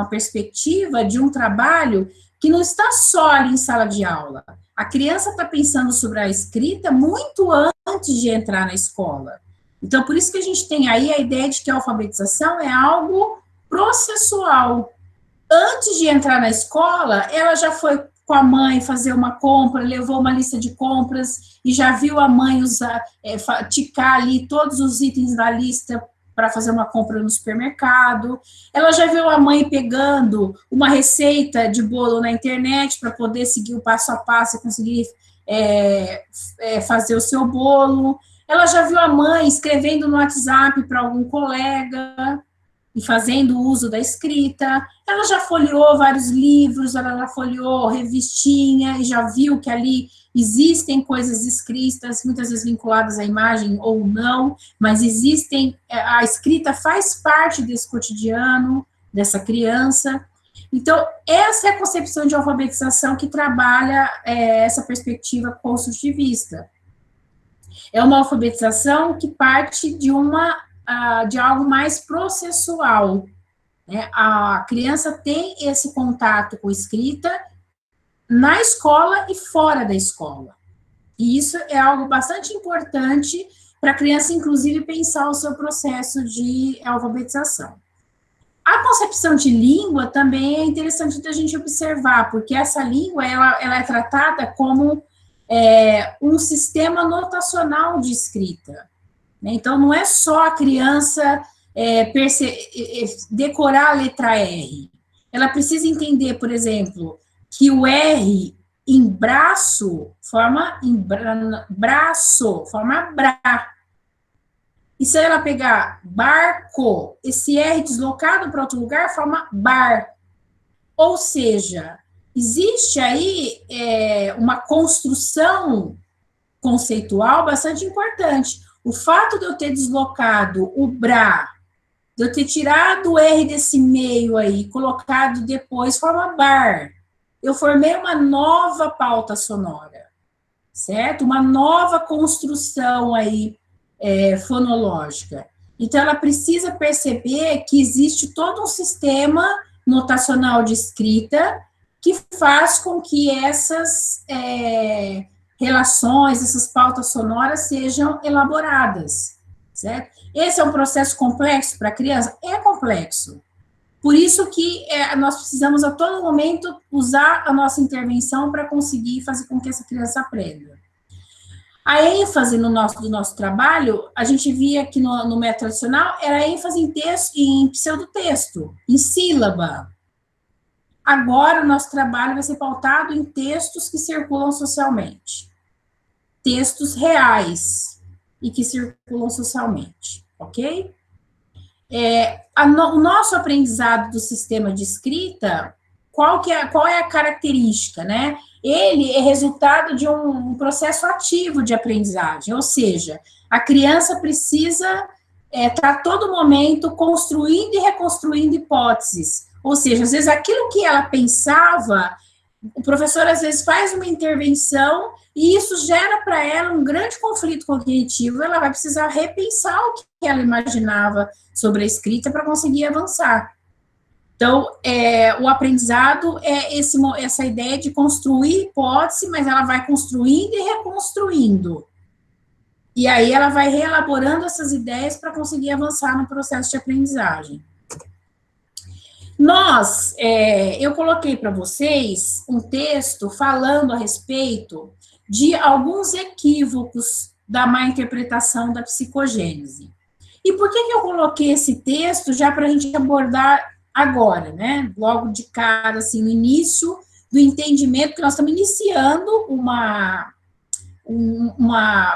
Speaker 1: perspectiva de um trabalho que não está só ali em sala de aula. A criança está pensando sobre a escrita muito antes de entrar na escola. Então, por isso que a gente tem aí a ideia de que a alfabetização é algo processual. Antes de entrar na escola, ela já foi com a mãe fazer uma compra, levou uma lista de compras e já viu a mãe ticar ali todos os itens da lista para fazer uma compra no supermercado. Ela já viu a mãe pegando uma receita de bolo na internet para poder seguir o passo a passo e conseguir fazer o seu bolo. Ela já viu a mãe escrevendo no WhatsApp para algum colega e fazendo uso da escrita. Ela já folheou vários livros, ela já folheou revistinha e já viu que ali existem coisas escritas, muitas vezes vinculadas à imagem ou não, mas existem, a escrita faz parte desse cotidiano dessa criança. Então, essa é a concepção de alfabetização que trabalha essa perspectiva construtivista. É uma alfabetização que parte de algo mais processual, né? A criança tem esse contato com escrita na escola e fora da escola. E isso é algo bastante importante para a criança, inclusive, pensar o seu processo de alfabetização. A concepção de língua também é interessante da gente observar, porque essa língua, ela é tratada como um sistema notacional de escrita, né? Então, não é só a criança decorar a letra R. Ela precisa entender, por exemplo, que o R em braço forma brá. E se ela pegar barco, esse R deslocado para outro lugar forma bar. Ou seja, existe aí uma construção conceitual bastante importante. O fato de eu ter deslocado o brá, de eu ter tirado o R desse meio aí, colocado depois, forma bar. Eu formei uma nova pauta sonora, certo? Uma nova construção aí fonológica. Então, ela precisa perceber que existe todo um sistema notacional de escrita que faz com que essas relações, essas pautas sonoras sejam elaboradas, certo? Esse é um processo complexo para a criança? É complexo. Por isso que nós precisamos, a todo momento, usar a nossa intervenção para conseguir fazer com que essa criança aprenda. A ênfase do nosso trabalho, a gente via que no método tradicional, era a ênfase em texto, em pseudotexto, em sílaba. Agora, o nosso trabalho vai ser pautado em textos que circulam socialmente. Textos reais e que circulam socialmente, ok? O nosso aprendizado do sistema de escrita, qual é a característica, né? Ele é resultado de um processo ativo de aprendizagem, ou seja, a criança precisa estar a todo momento construindo e reconstruindo hipóteses, ou seja, às vezes aquilo que ela pensava, o professor às vezes faz uma intervenção e isso gera para ela um grande conflito cognitivo, ela vai precisar repensar o que ela imaginava sobre a escrita para conseguir avançar. Então, o aprendizado é essa ideia de construir hipótese, mas ela vai construindo e reconstruindo. E aí ela vai reelaborando essas ideias para conseguir avançar no processo de aprendizagem. Eu coloquei para vocês um texto falando a respeito de alguns equívocos da má interpretação da psicogênese. E por que eu coloquei esse texto já para a gente abordar agora, né? Logo de cara, assim, no início do entendimento, que nós estamos iniciando uma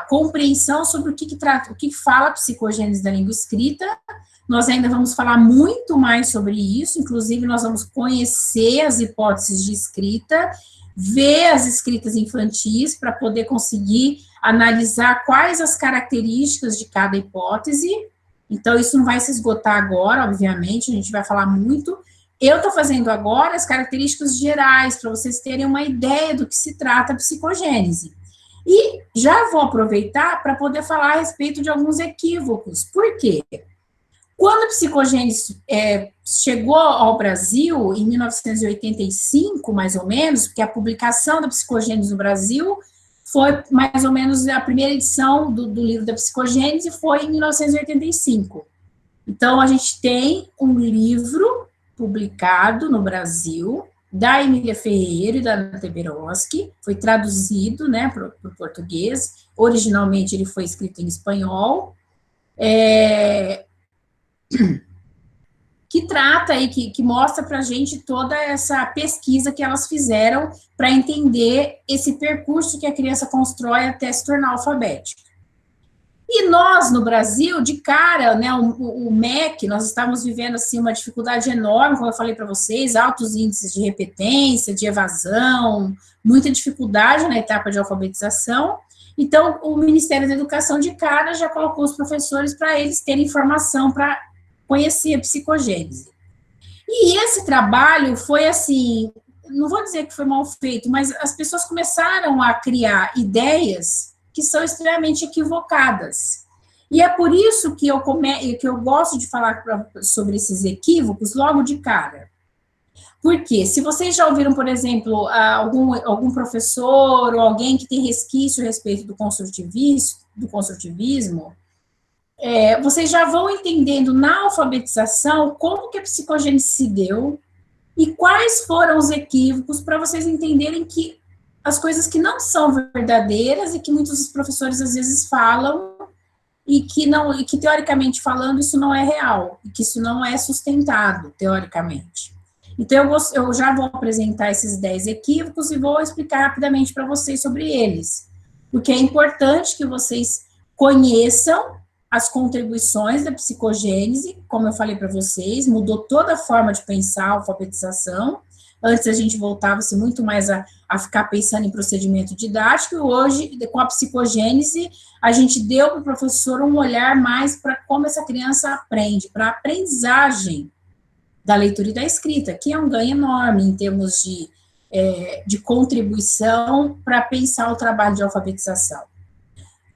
Speaker 1: compreensão sobre o que fala a psicogênese da língua escrita. Nós ainda vamos falar muito mais sobre isso, inclusive nós vamos conhecer as hipóteses de escrita, ver as escritas infantis para poder conseguir analisar quais as características de cada hipótese. Então, isso não vai se esgotar agora, obviamente, a gente vai falar muito. Eu estou fazendo agora as características gerais, para vocês terem uma ideia do que se trata a psicogênese. E já vou aproveitar para poder falar a respeito de alguns equívocos. Por quê? Quando a psicogênese chegou ao Brasil, em 1985, mais ou menos, porque a publicação da psicogênese no Brasil foi mais ou menos a primeira edição do livro da psicogênese foi em 1985. Então, a gente tem um livro publicado no Brasil, da Emília Ferreira e da Ana Teberoski, foi traduzido, né, para o português, originalmente ele foi escrito em espanhol, que trata aí, que mostra para a gente toda essa pesquisa que elas fizeram para entender esse percurso que a criança constrói até se tornar alfabética. E nós, no Brasil, de cara, né, o MEC, nós estávamos vivendo, assim, uma dificuldade enorme, como eu falei para vocês, altos índices de repetência, de evasão, muita dificuldade na etapa de alfabetização. Então, o Ministério da Educação, de cara, já colocou os professores para eles terem informação para conhecer a psicogênese. E esse trabalho foi, assim, não vou dizer que foi mal feito, mas as pessoas começaram a criar ideias que são extremamente equivocadas. E é por isso que eu gosto de falar sobre esses equívocos logo de cara. Porque se vocês já ouviram, por exemplo, algum professor ou alguém que tem resquício a respeito do construtivismo, vocês já vão entendendo na alfabetização como que a psicogênese se deu e quais foram os equívocos para vocês entenderem que as coisas que não são verdadeiras e que muitos professores às vezes falam e que teoricamente falando isso não é real, e que isso não é sustentado teoricamente. Então eu já vou apresentar esses 10 equívocos e vou explicar rapidamente para vocês sobre eles, porque é importante que vocês conheçam as contribuições da psicogênese, como eu falei para vocês, mudou toda a forma de pensar a alfabetização. Antes a gente voltava-se muito mais a ficar pensando em procedimento didático, e hoje, com a psicogênese, a gente deu para o professor um olhar mais para como essa criança aprende, para a aprendizagem da leitura e da escrita, que é um ganho enorme em termos de contribuição para pensar o trabalho de alfabetização.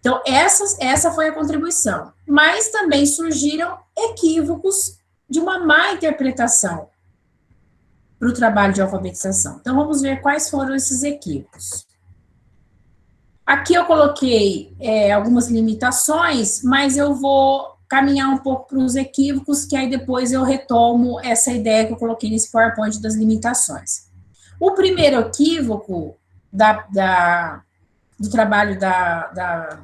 Speaker 1: Então, essa foi a contribuição. Mas também surgiram equívocos de uma má interpretação para o trabalho de alfabetização. Então, vamos ver quais foram esses equívocos. Aqui eu coloquei algumas limitações, mas eu vou caminhar um pouco para os equívocos, que aí depois eu retomo essa ideia que eu coloquei nesse PowerPoint das limitações. O primeiro equívoco do trabalho da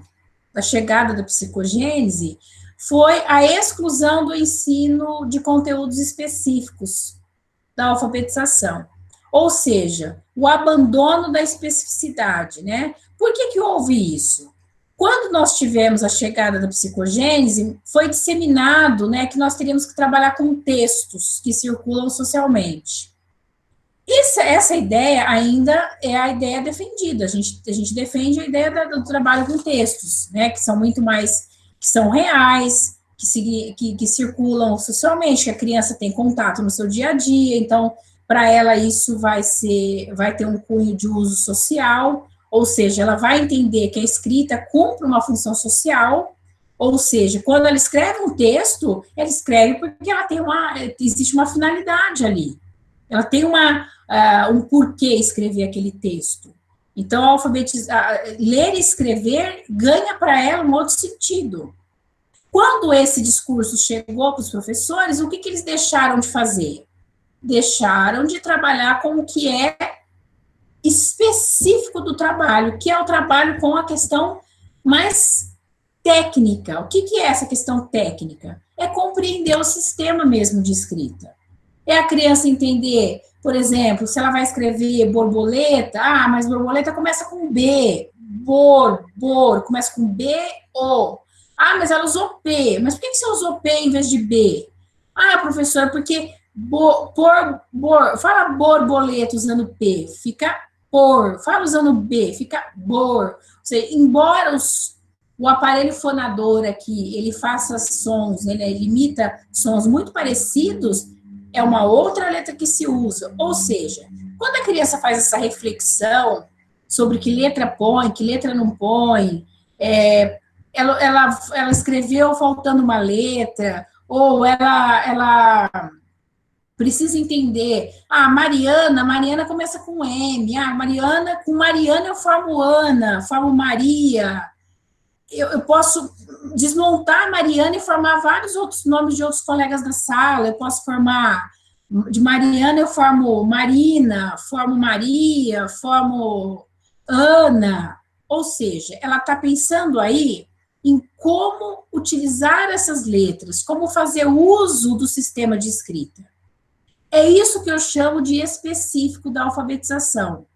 Speaker 1: chegada da psicogênese foi a exclusão do ensino de conteúdos específicos da alfabetização, ou seja, o abandono da especificidade, né? Por que houve isso? Quando nós tivemos a chegada da psicogênese, foi disseminado, né, que nós teríamos que trabalhar com textos que circulam socialmente. Essa ideia ainda é a ideia defendida, a gente defende a ideia do trabalho com textos, né, que são muito mais, que são reais, que circulam socialmente, que a criança tem contato no seu dia a dia, então, para ela isso vai ter um cunho de uso social, ou seja, ela vai entender que a escrita cumpre uma função social, ou seja, quando ela escreve um texto, ela escreve porque ela existe uma finalidade ali, ela tem um porquê escrever aquele texto. Então, ler e escrever ganha para ela um outro sentido. Quando esse discurso chegou para os professores, o que eles deixaram de fazer? Deixaram de trabalhar com o que é específico do trabalho, que é o trabalho com a questão mais técnica. O que é essa questão técnica? É compreender o sistema mesmo de escrita. É a criança entender, por exemplo, se ela vai escrever borboleta, mas borboleta começa com B, bor, começa com B, O. Mas ela usou P, mas por que você usou P em vez de B? Professor, porque fala borboleta usando P, fica por, fala usando B, fica bor. Ou seja, embora o aparelho fonador aqui, ele faça sons, ele imita sons muito parecidos, é uma outra letra que se usa. Ou seja, quando a criança faz essa reflexão sobre que letra põe, que letra não põe, ela escreveu faltando uma letra, ou ela precisa entender, Mariana começa com M, com Mariana eu formo Ana, formo Maria, eu posso desmontar Mariana e formar vários outros nomes de outros colegas da sala, eu posso formar, de Mariana eu formo Marina, formo Maria, formo Ana, ou seja, ela está pensando aí em como utilizar essas letras, como fazer uso do sistema de escrita. É isso que eu chamo de específico da alfabetização.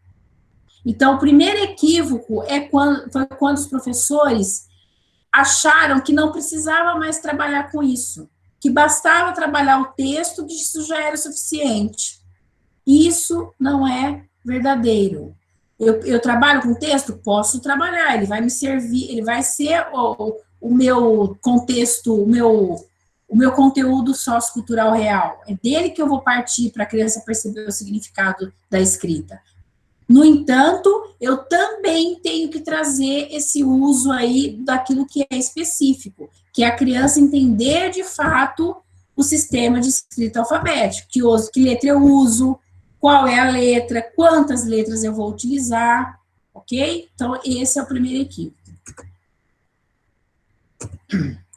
Speaker 1: Então, o primeiro equívoco foi quando os professores acharam que não precisava mais trabalhar com isso, que bastava trabalhar o texto, que isso já era suficiente. Isso não é verdadeiro. Eu trabalho com texto? Posso trabalhar, ele vai me servir, ele vai ser o meu contexto, o meu conteúdo sociocultural real. É dele que eu vou partir para a criança perceber o significado da escrita. No entanto, eu também tenho que trazer esse uso aí daquilo que é específico, que é a criança entender de fato o sistema de escrita alfabética, que letra eu uso, qual é a letra, quantas letras eu vou utilizar, ok? Então, esse é o primeiro equívoco.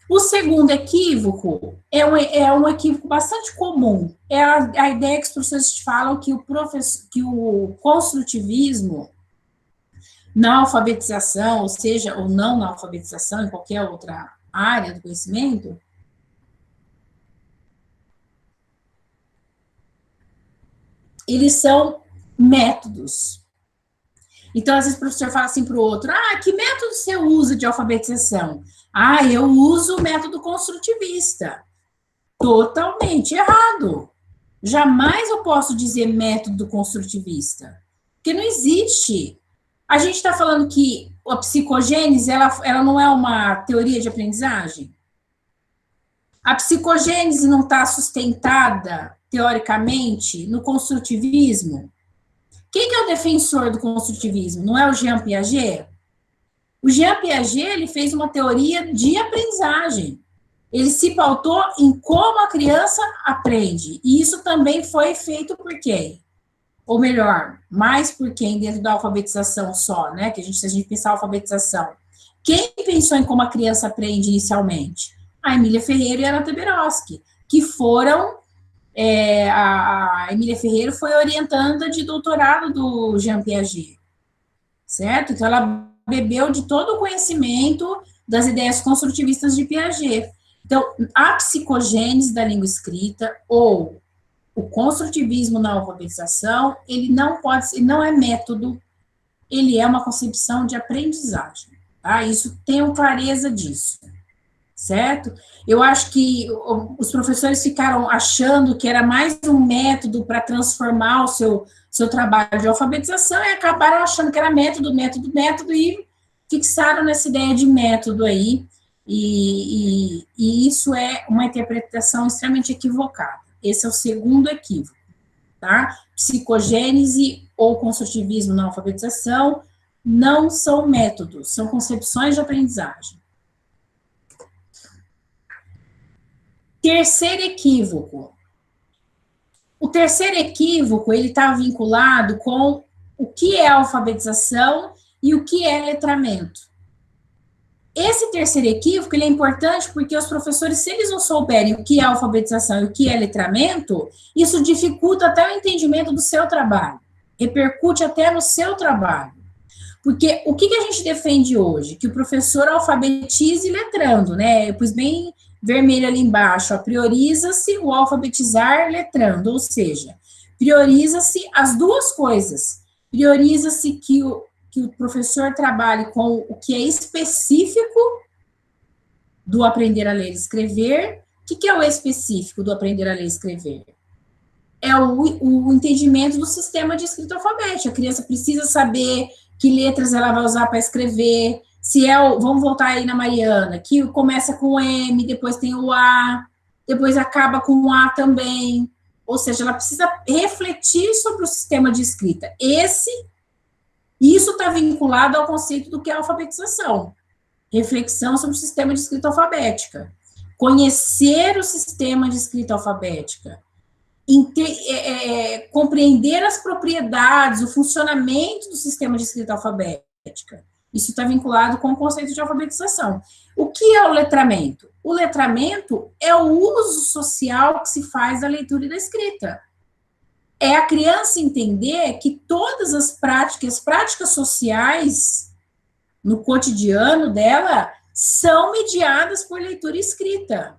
Speaker 1: O segundo equívoco é um equívoco bastante comum. É a ideia que os professores falam que o construtivismo na alfabetização, ou seja, ou não na alfabetização, em qualquer outra área do conhecimento, eles são métodos. Então, às vezes o professor fala assim para o outro, que método você usa de alfabetização? Eu uso o método construtivista. Totalmente errado. Jamais eu posso dizer método construtivista, porque não existe. A gente está falando que a psicogênese, ela não é uma teoria de aprendizagem? A psicogênese não está sustentada, teoricamente, no construtivismo? Quem que é o defensor do construtivismo? Não é o Jean Piaget? O Jean Piaget, ele fez uma teoria de aprendizagem. Ele se pautou em como a criança aprende. E isso também foi feito por quem? Ou melhor, mais por quem dentro da alfabetização só, né? Se a gente pensar a alfabetização. Quem pensou em como a criança aprende inicialmente? A Emília Ferreira e a Ana Teberoski, que foram... a Emília Ferreira foi orientanda de doutorado do Jean Piaget, certo? Então, ela bebeu de todo o conhecimento das ideias construtivistas de Piaget. Então, a psicogênese da língua escrita ou o construtivismo na alfabetização, ele não é método, ele é uma concepção de aprendizagem, tá? Isso, tenham clareza disso, certo? Eu acho que os professores ficaram achando que era mais um método para transformar o seu trabalho de alfabetização e acabaram achando que era método e fixaram nessa ideia de método aí, e isso é uma interpretação extremamente equivocada. Esse é o segundo equívoco, tá? Psicogênese ou construtivismo na alfabetização não são métodos, são concepções de aprendizagem. Terceiro equívoco. O terceiro equívoco, ele está vinculado com o que é alfabetização e o que é letramento. Esse terceiro equívoco, ele é importante porque os professores, se eles não souberem o que é alfabetização e o que é letramento, isso dificulta até o entendimento do seu trabalho, repercute até no seu trabalho. Porque o que a gente defende hoje? Que o professor alfabetize letrando, né? Eu pus bem vermelho ali embaixo, prioriza-se o alfabetizar letrando, ou seja, prioriza-se as duas coisas. Prioriza-se que o professor trabalhe com o que é específico do aprender a ler e escrever. O que é o específico do aprender a ler e escrever? É o entendimento do sistema de escrita alfabética. A criança precisa saber que letras ela vai usar para escrever, vamos voltar aí na Mariana, que começa com M, depois tem o A, depois acaba com o A também, ou seja, ela precisa refletir sobre o sistema de escrita. Isso está vinculado ao conceito do que é alfabetização, reflexão sobre o sistema de escrita alfabética, conhecer o sistema de escrita alfabética, compreender as propriedades, o funcionamento do sistema de escrita alfabética. Isso está vinculado com o conceito de alfabetização. O que é o letramento? O letramento é o uso social que se faz da leitura e da escrita. É a criança entender que todas as práticas sociais no cotidiano dela são mediadas por leitura e escrita.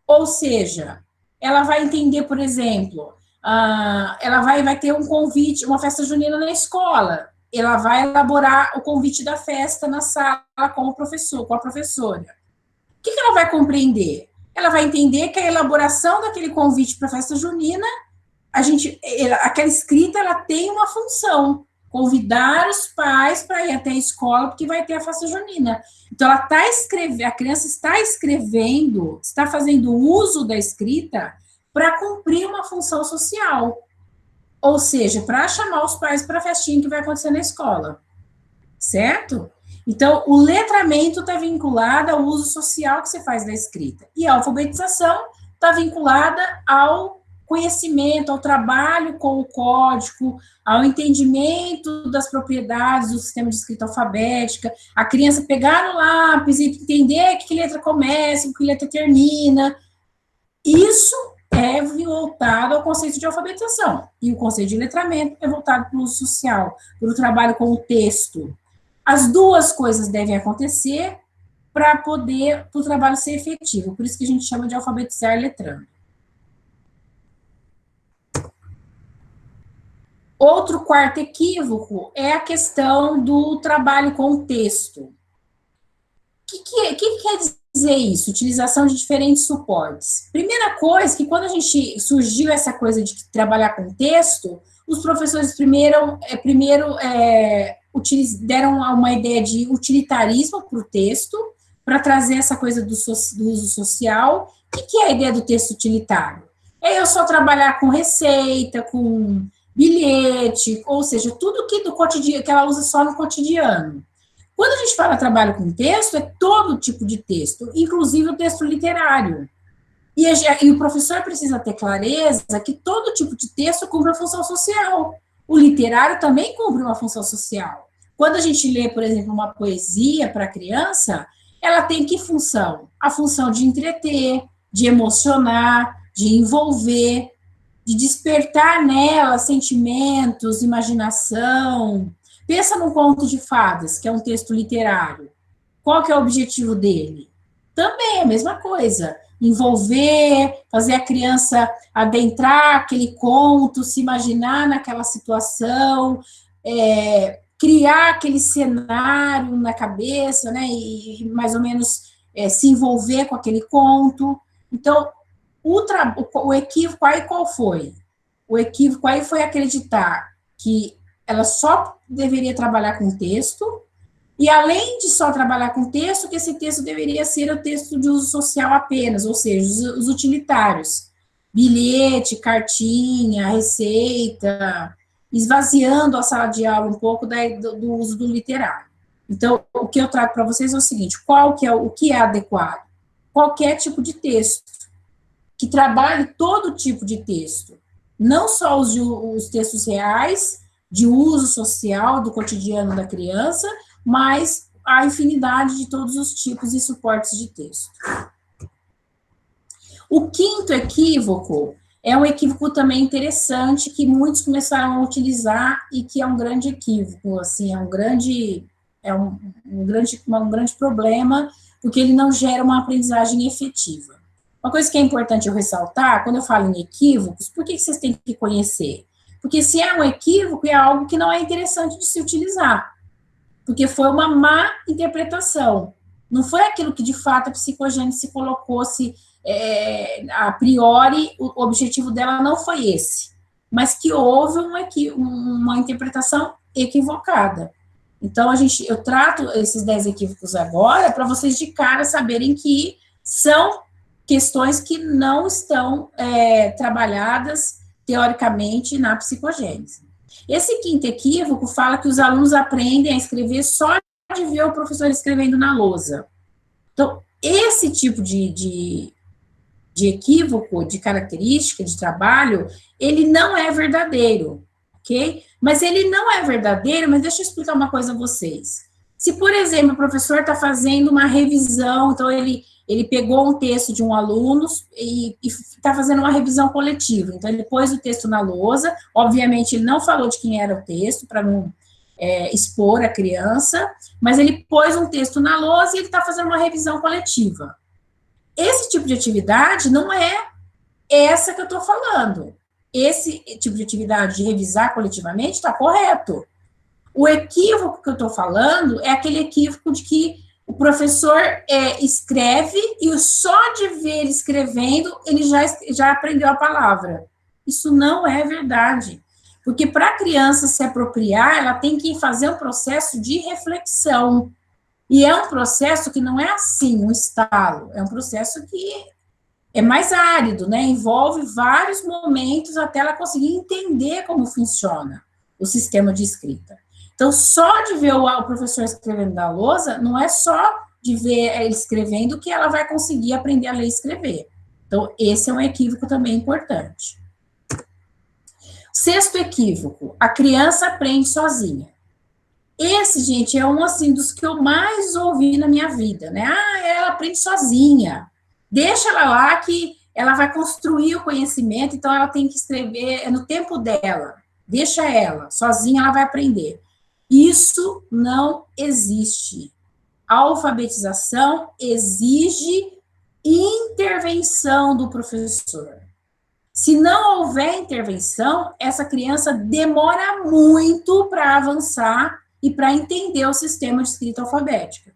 Speaker 1: Ou seja, ela vai entender, por exemplo, ela vai ter um convite, uma festa junina na escola. Ela vai elaborar o convite da festa na sala com o professor, com a professora. O que ela vai compreender? Ela vai entender que a elaboração daquele convite para a festa junina, aquela escrita, ela tem uma função, convidar os pais para ir até a escola, porque vai ter a festa junina. Então, a criança está escrevendo, está fazendo uso da escrita para cumprir uma função social. Ou seja, para chamar os pais para a festinha que vai acontecer na escola. certo? Então, o letramento está vinculado ao uso social que você faz da escrita. E a alfabetização está vinculada ao conhecimento, ao trabalho com o código, ao entendimento das propriedades do sistema de escrita alfabética, a criança pegar no lápis e entender que letra começa, que letra termina. Isso é voltado ao conceito de alfabetização. E o conceito de letramento é voltado para o uso social, para o trabalho com o texto. As duas coisas devem acontecer para o trabalho ser efetivo. Por isso que a gente chama de alfabetizar letrando. Outro quarto equívoco é a questão do trabalho com o texto. O que quer dizer isso? Utilização de diferentes suportes. Primeira coisa, que quando surgiu essa coisa de trabalhar com texto, os professores primeiro deram uma ideia de utilitarismo para o texto, para trazer essa coisa do uso social. O que é a ideia do texto utilitário? É eu só trabalhar com receita, com bilhete, ou seja, tudo que do cotidiano, que ela usa só no cotidiano. Quando a gente fala trabalho com texto, é todo tipo de texto, inclusive o texto literário. E o professor precisa ter clareza que todo tipo de texto cumpre uma função social. O literário também cumpre uma função social. Quando a gente lê, por exemplo, uma poesia para criança, ela tem que função? A função de entreter, de emocionar, de envolver, de despertar nela sentimentos, imaginação. Pensa num conto de fadas, que é um texto literário. Qual que é o objetivo dele? Também é a mesma coisa. Envolver, fazer a criança adentrar aquele conto, se imaginar naquela situação, criar aquele cenário na cabeça, né, e mais ou menos se envolver com aquele conto. Então, o equívoco aí qual foi? O equívoco aí foi acreditar que ela só deveria trabalhar com texto, e além de só trabalhar com texto, que esse texto deveria ser o texto de uso social apenas, ou seja, os utilitários. Bilhete, cartinha, receita, esvaziando a sala de aula um pouco do uso do literário. Então, o que eu trago para vocês é o seguinte, o que é adequado? Qualquer tipo de texto, que trabalhe todo tipo de texto, não só os textos reais, de uso social, do cotidiano da criança, mas a infinidade de todos os tipos e suportes de texto. O quinto equívoco é um equívoco também interessante, que muitos começaram a utilizar e que é um grande equívoco, assim, um grande problema, porque ele não gera uma aprendizagem efetiva. Uma coisa que é importante eu ressaltar, quando eu falo em equívocos, por que vocês têm que conhecer? Porque se é um equívoco, é algo que não é interessante de se utilizar. Porque foi uma má interpretação. Não foi aquilo que, de fato, a psicogênese colocou, a priori, o objetivo dela não foi esse. Mas que houve uma interpretação equivocada. Então, eu trato esses 10 equívocos agora para vocês de cara saberem que são questões que não estão trabalhadas teoricamente na psicogênese. Esse quinto equívoco fala que os alunos aprendem a escrever só de ver o professor escrevendo na lousa. Então, esse tipo de equívoco, de característica, de trabalho, ele não é verdadeiro, ok? Mas ele não é verdadeiro, mas deixa eu explicar uma coisa a vocês. Se, por exemplo, o professor está fazendo uma revisão, então ele pegou um texto de um aluno e está fazendo uma revisão coletiva. Então, ele pôs o texto na lousa, obviamente ele não falou de quem era o texto, para não expor a criança, mas ele pôs um texto na lousa e ele está fazendo uma revisão coletiva. Esse tipo de atividade não é essa que eu estou falando. Esse tipo de atividade de revisar coletivamente está correto. O equívoco que eu estou falando é aquele equívoco de que o professor escreve e só de ver ele escrevendo, ele já aprendeu a palavra. Isso não é verdade. Porque para a criança se apropriar, ela tem que fazer um processo de reflexão. E é um processo que não é assim, um estalo. É um processo que é mais árido, né? Envolve vários momentos até ela conseguir entender como funciona o sistema de escrita. Então, só de ver o professor escrevendo da lousa, não é só de ver ele escrevendo que ela vai conseguir aprender a ler e escrever. Então, esse é um equívoco também importante. Sexto equívoco, a criança aprende sozinha. Esse, gente, é um, assim, dos que eu mais ouvi na minha vida, né? Ah, ela aprende sozinha. Deixa ela lá que ela vai construir o conhecimento, então ela tem que escrever no tempo dela. Deixa ela, sozinha ela vai aprender. Isso não existe. A alfabetização exige intervenção do professor. Se não houver intervenção, essa criança demora muito para avançar e para entender o sistema de escrita alfabética.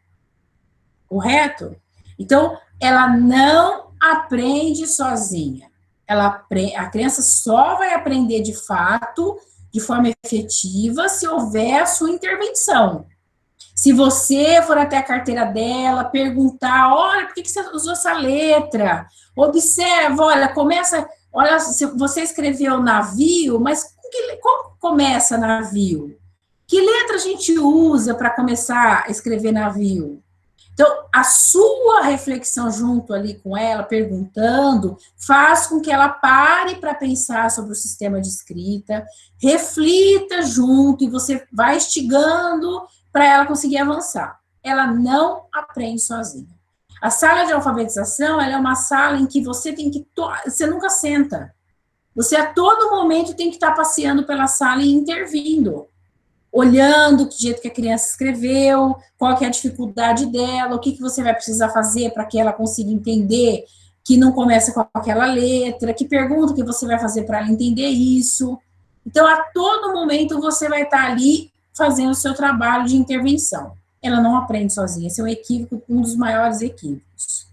Speaker 1: Correto? Então, ela não aprende sozinha. A criança só vai aprender de fato, de forma efetiva, se houver a sua intervenção. Se você for até a carteira dela, perguntar, olha, por que você usou essa letra? Observa, olha, começa, olha, você escreveu navio, mas como começa navio? Que letra a gente usa para começar a escrever navio? Então, a sua reflexão junto ali com ela, perguntando, faz com que ela pare para pensar sobre o sistema de escrita, reflita junto e você vai instigando para ela conseguir avançar. Ela não aprende sozinha. A sala de alfabetização, ela é uma sala em que você tem que... Você nunca senta. Você, a todo momento, tem que estar passeando pela sala e intervindo. Olhando que jeito que a criança escreveu, qual que é a dificuldade dela, o que você vai precisar fazer para que ela consiga entender que não começa com aquela letra, que pergunta que você vai fazer para ela entender isso. Então, a todo momento, você vai estar ali fazendo o seu trabalho de intervenção. Ela não aprende sozinha, esse é um equívoco, um dos maiores equívocos.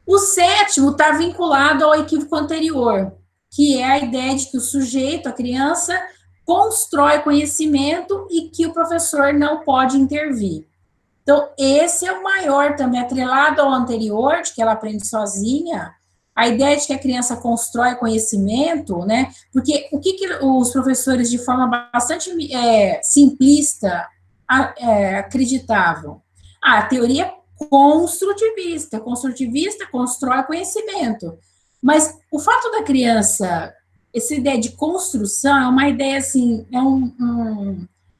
Speaker 1: O sétimo está vinculado ao equívoco anterior, que é a ideia de que o sujeito, a criança, constrói conhecimento e que o professor não pode intervir. Então, esse é o maior também, atrelado ao anterior, de que ela aprende sozinha, a ideia de que a criança constrói conhecimento, né? Porque o que os professores, de forma bastante simplista, acreditavam? A teoria construtivista constrói conhecimento. Mas o fato da criança... Essa ideia de construção é uma ideia, assim,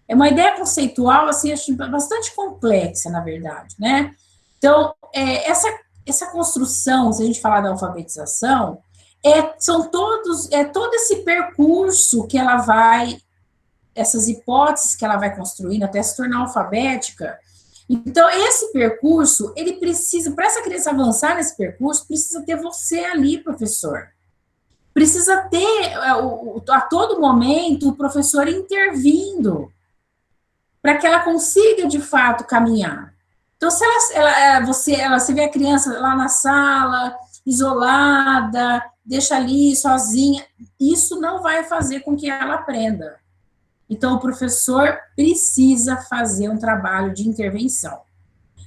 Speaker 1: é uma ideia conceitual, assim, acho bastante complexa, na verdade, né? Então, essa construção, se a gente falar da alfabetização, todo esse percurso que ela vai, essas hipóteses que ela vai construindo até se tornar alfabética. Então, esse percurso, ele precisa, para essa criança avançar nesse percurso, precisa ter você ali, professor. Precisa ter, a todo momento, o professor intervindo para que ela consiga, de fato, caminhar. Então, se você vê a criança lá na sala, isolada, deixa ali sozinha, isso não vai fazer com que ela aprenda. Então, o professor precisa fazer um trabalho de intervenção.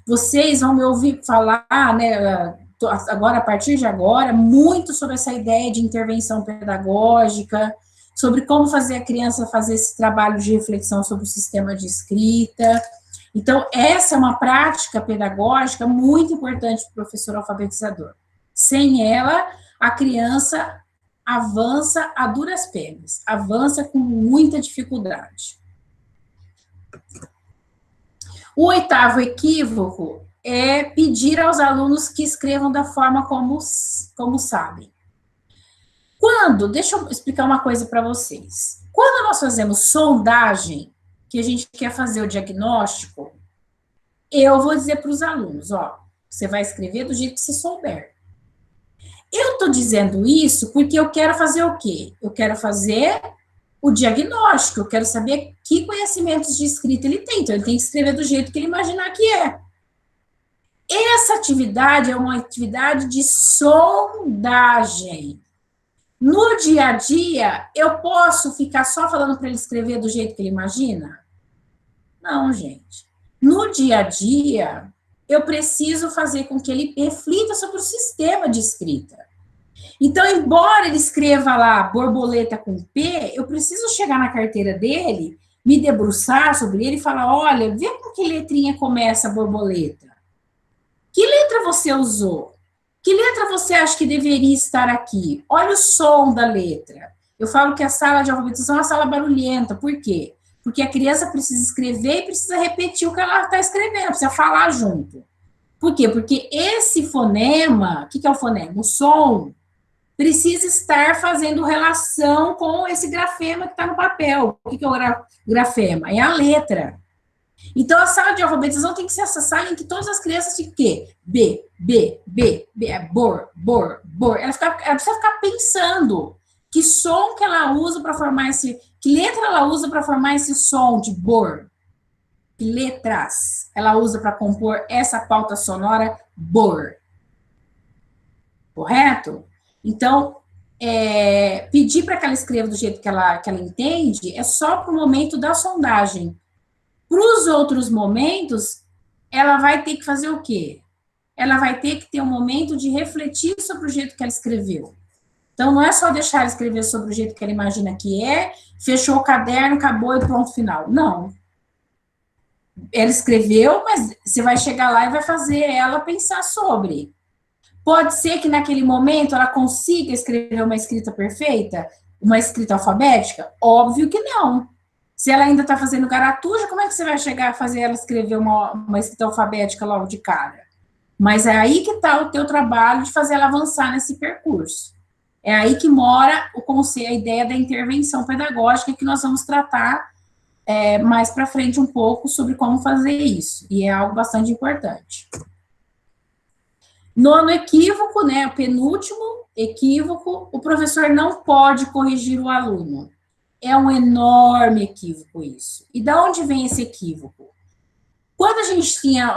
Speaker 1: Vocês vão me ouvir falar, né, agora, a partir de agora, muito sobre essa ideia de intervenção pedagógica, sobre como fazer a criança fazer esse trabalho de reflexão sobre o sistema de escrita. Então, essa é uma prática pedagógica muito importante para o professor alfabetizador. Sem ela, a criança avança a duras penas, avança com muita dificuldade. O oitavo equívoco é pedir aos alunos que escrevam da forma como sabem. Deixa eu explicar uma coisa para vocês. Quando nós fazemos sondagem, que a gente quer fazer o diagnóstico, eu vou dizer para os alunos, ó, você vai escrever do jeito que você souber. Eu estou dizendo isso porque eu quero fazer o quê? Eu quero fazer o diagnóstico, eu quero saber que conhecimentos de escrita ele tem, então ele tem que escrever do jeito que ele imaginar que é. Essa atividade é uma atividade de sondagem. No dia a dia, eu posso ficar só falando para ele escrever do jeito que ele imagina? Não, gente. No dia a dia, eu preciso fazer com que ele reflita sobre o sistema de escrita. Então, embora ele escreva lá borboleta com P, eu preciso chegar na carteira dele me debruçar sobre ele e falar, olha, vê com que letrinha começa a borboleta. Que letra você usou? Que letra você acha que deveria estar aqui? Olha o som da letra. Eu falo que a sala de alfabetização é uma sala barulhenta. Por quê? Porque a criança precisa escrever e precisa repetir o que ela está escrevendo, precisa falar junto. Por quê? Porque esse fonema, o que é o fonema? O som precisa estar fazendo relação com esse grafema que está no papel. O que é o grafema? É a letra. Então, a sala de alfabetização tem que ser essa sala em que todas as crianças ficam o quê? B, B, B, B, bor, bor, bor. Ela precisa ficar pensando que som que ela usa para formar esse... Que letra ela usa para formar esse som de bor? Que letras ela usa para compor essa pauta sonora bor? Correto? Então, pedir para que ela escreva do jeito que ela entende é só para o momento da sondagem. Para os outros momentos, ela vai ter que fazer o quê? Ela vai ter que ter um momento de refletir sobre o jeito que ela escreveu. Então, não é só deixar ela escrever sobre o jeito que ela imagina que é, fechou o caderno, acabou e pronto, final. Não. Ela escreveu, mas você vai chegar lá e vai fazer ela pensar sobre. Pode ser que naquele momento ela consiga escrever uma escrita perfeita, uma escrita alfabética? Óbvio que não. Se ela ainda está fazendo garatuja, como é que você vai chegar a fazer ela escrever uma escrita alfabética logo de cara? Mas é aí que está o teu trabalho de fazer ela avançar nesse percurso. É aí que mora o conceito, a ideia da intervenção pedagógica, que nós vamos tratar mais para frente um pouco sobre como fazer isso. E é algo bastante importante. Nono equívoco, né, o penúltimo equívoco, o professor não pode corrigir o aluno. É um enorme equívoco isso. E de onde vem esse equívoco? Quando a gente tinha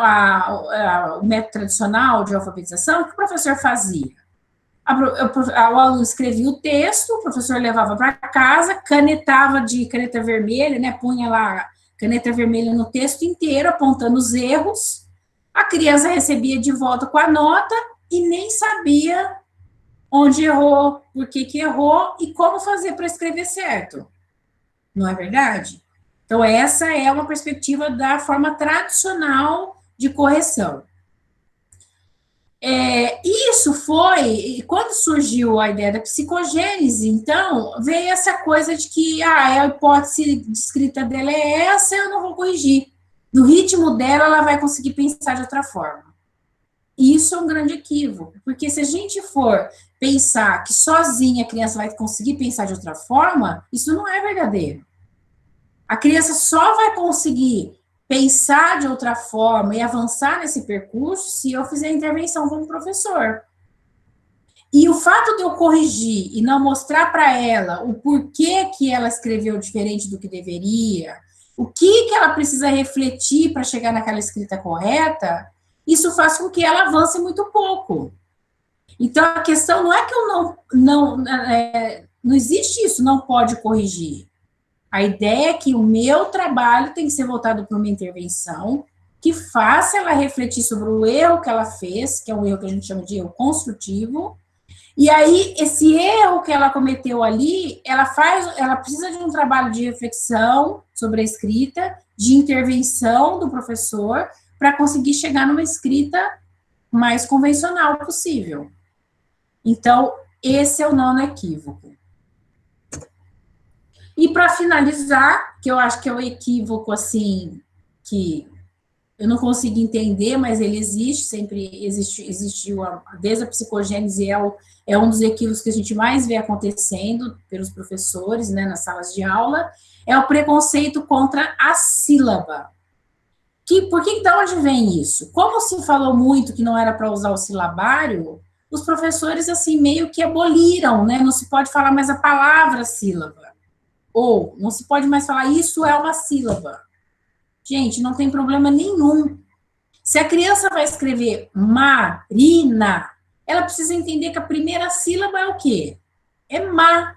Speaker 1: o método tradicional de alfabetização, o que o professor fazia? O aluno escrevia o texto, o professor levava para casa, canetava de caneta vermelha, né, punha lá caneta vermelha no texto inteiro, apontando os erros. A criança recebia de volta com a nota e nem sabia onde errou, por que errou e como fazer para escrever certo. Não é verdade? Então, essa é uma perspectiva da forma tradicional de correção. Isso foi, quando surgiu a ideia da psicogênese, então, veio essa coisa de que a hipótese de escrita dela é essa, eu não vou corrigir. No ritmo dela, ela vai conseguir pensar de outra forma. Isso é um grande equívoco, porque se a gente for pensar que sozinha a criança vai conseguir pensar de outra forma, isso não é verdadeiro. A criança só vai conseguir pensar de outra forma e avançar nesse percurso se eu fizer intervenção como professor. E o fato de eu corrigir e não mostrar para ela o porquê que ela escreveu diferente do que deveria, o que ela precisa refletir para chegar naquela escrita correta, isso faz com que ela avance muito pouco. Então, a questão não é que eu não existe isso, não pode corrigir. A ideia é que o meu trabalho tem que ser voltado para uma intervenção que faça ela refletir sobre o erro que ela fez, que é um erro que a gente chama de erro construtivo, e aí esse erro que ela cometeu ali, ela precisa de um trabalho de reflexão sobre a escrita, de intervenção do professor, para conseguir chegar numa escrita mais convencional possível. Então, esse é o nono equívoco. E para finalizar, que eu acho que é o equívoco, assim, que eu não consigo entender, mas ele existe, sempre existiu, desde a psicogênese é um dos equívocos que a gente mais vê acontecendo pelos professores, né, nas salas de aula, é o preconceito contra a sílaba. Por que, de onde vem isso? Como se falou muito que não era para usar o silabário, os professores, assim, meio que aboliram, né, não se pode falar mais a palavra sílaba. Ou, não se pode mais falar, isso é uma sílaba. Gente, não tem problema nenhum. Se a criança vai escrever Marina, ela precisa entender que a primeira sílaba é o quê? É ma.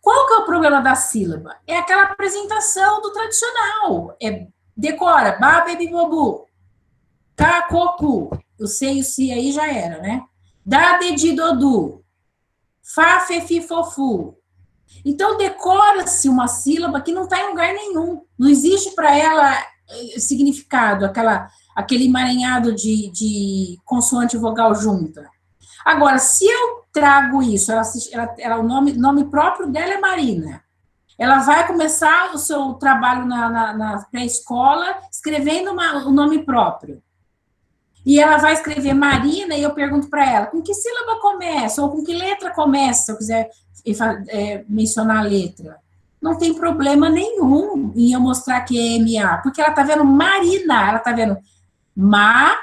Speaker 1: Qual que é o problema da sílaba? É aquela apresentação do tradicional. Decora, ba, baby, bobu. Ca, cocu. O C e o si aí já era, né? Da, de, dodu. Fa, fe, fi, fofu. Então, decora-se uma sílaba que não está em lugar nenhum. Não existe para ela significado, aquele emaranhado de consoante e vogal junta. Agora, se eu trago isso, o nome próprio dela é Marina. Ela vai começar o seu trabalho na pré-escola escrevendo o nome próprio. E ela vai escrever Marina, e eu pergunto para ela, com que sílaba começa? Ou com que letra começa, se eu quiser mencionar a letra? Não tem problema nenhum em eu mostrar que é M-A, porque ela está vendo Marina, ela está vendo Ma,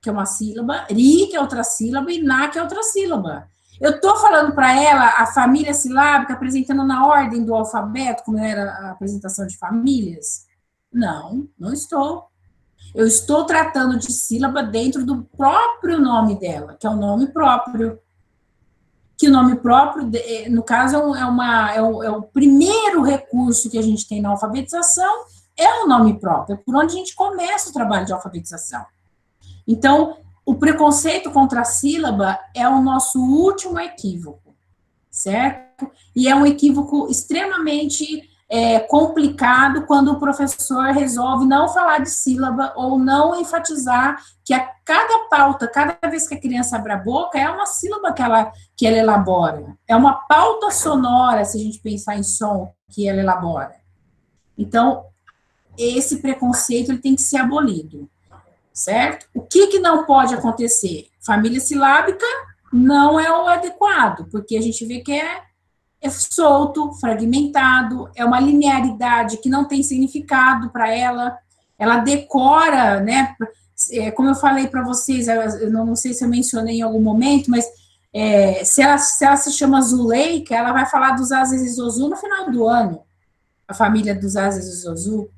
Speaker 1: que é uma sílaba, Ri, que é outra sílaba, e Na, que é outra sílaba. Eu estou falando para ela a família silábica, apresentando na ordem do alfabeto, como era a apresentação de famílias? Não, não estou. Eu estou tratando de sílaba dentro do próprio nome dela, que é o nome próprio. Que o nome próprio, no caso, é o primeiro recurso que a gente tem na alfabetização, é o nome próprio, é por onde a gente começa o trabalho de alfabetização. Então, o preconceito contra a sílaba é o nosso último equívoco, certo? E é um equívoco extremamente complicado quando o professor resolve não falar de sílaba ou não enfatizar que a cada pauta, cada vez que a criança abre a boca, é uma sílaba que ela elabora. É uma pauta sonora, se a gente pensar em som, que ela elabora. Então, esse preconceito ele tem que ser abolido, certo? O que não pode acontecer? Família silábica não é o adequado, porque a gente vê que é solto, fragmentado, é uma linearidade que não tem significado para ela decora, né? Como eu falei para vocês, eu não sei se eu mencionei em algum momento, mas se ela se chama Zuleika, ela vai falar dos Ases e Zozu no final do ano, a família dos Ases e Zozu,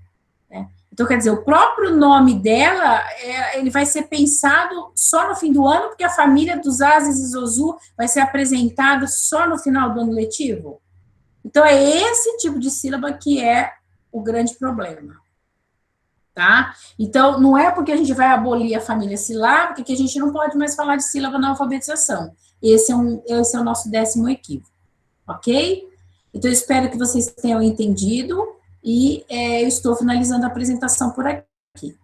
Speaker 1: né? Então, quer dizer, o próprio nome dela, ele vai ser pensado só no fim do ano, porque a família dos Ases e Zozu vai ser apresentada só no final do ano letivo. Então, é esse tipo de sílaba que é o grande problema, tá? Então, não é porque a gente vai abolir a família silábica que a gente não pode mais falar de sílaba na alfabetização. Esse é o nosso 10º equívoco, ok? Então, eu espero que vocês tenham entendido. E eu estou finalizando a apresentação por aqui.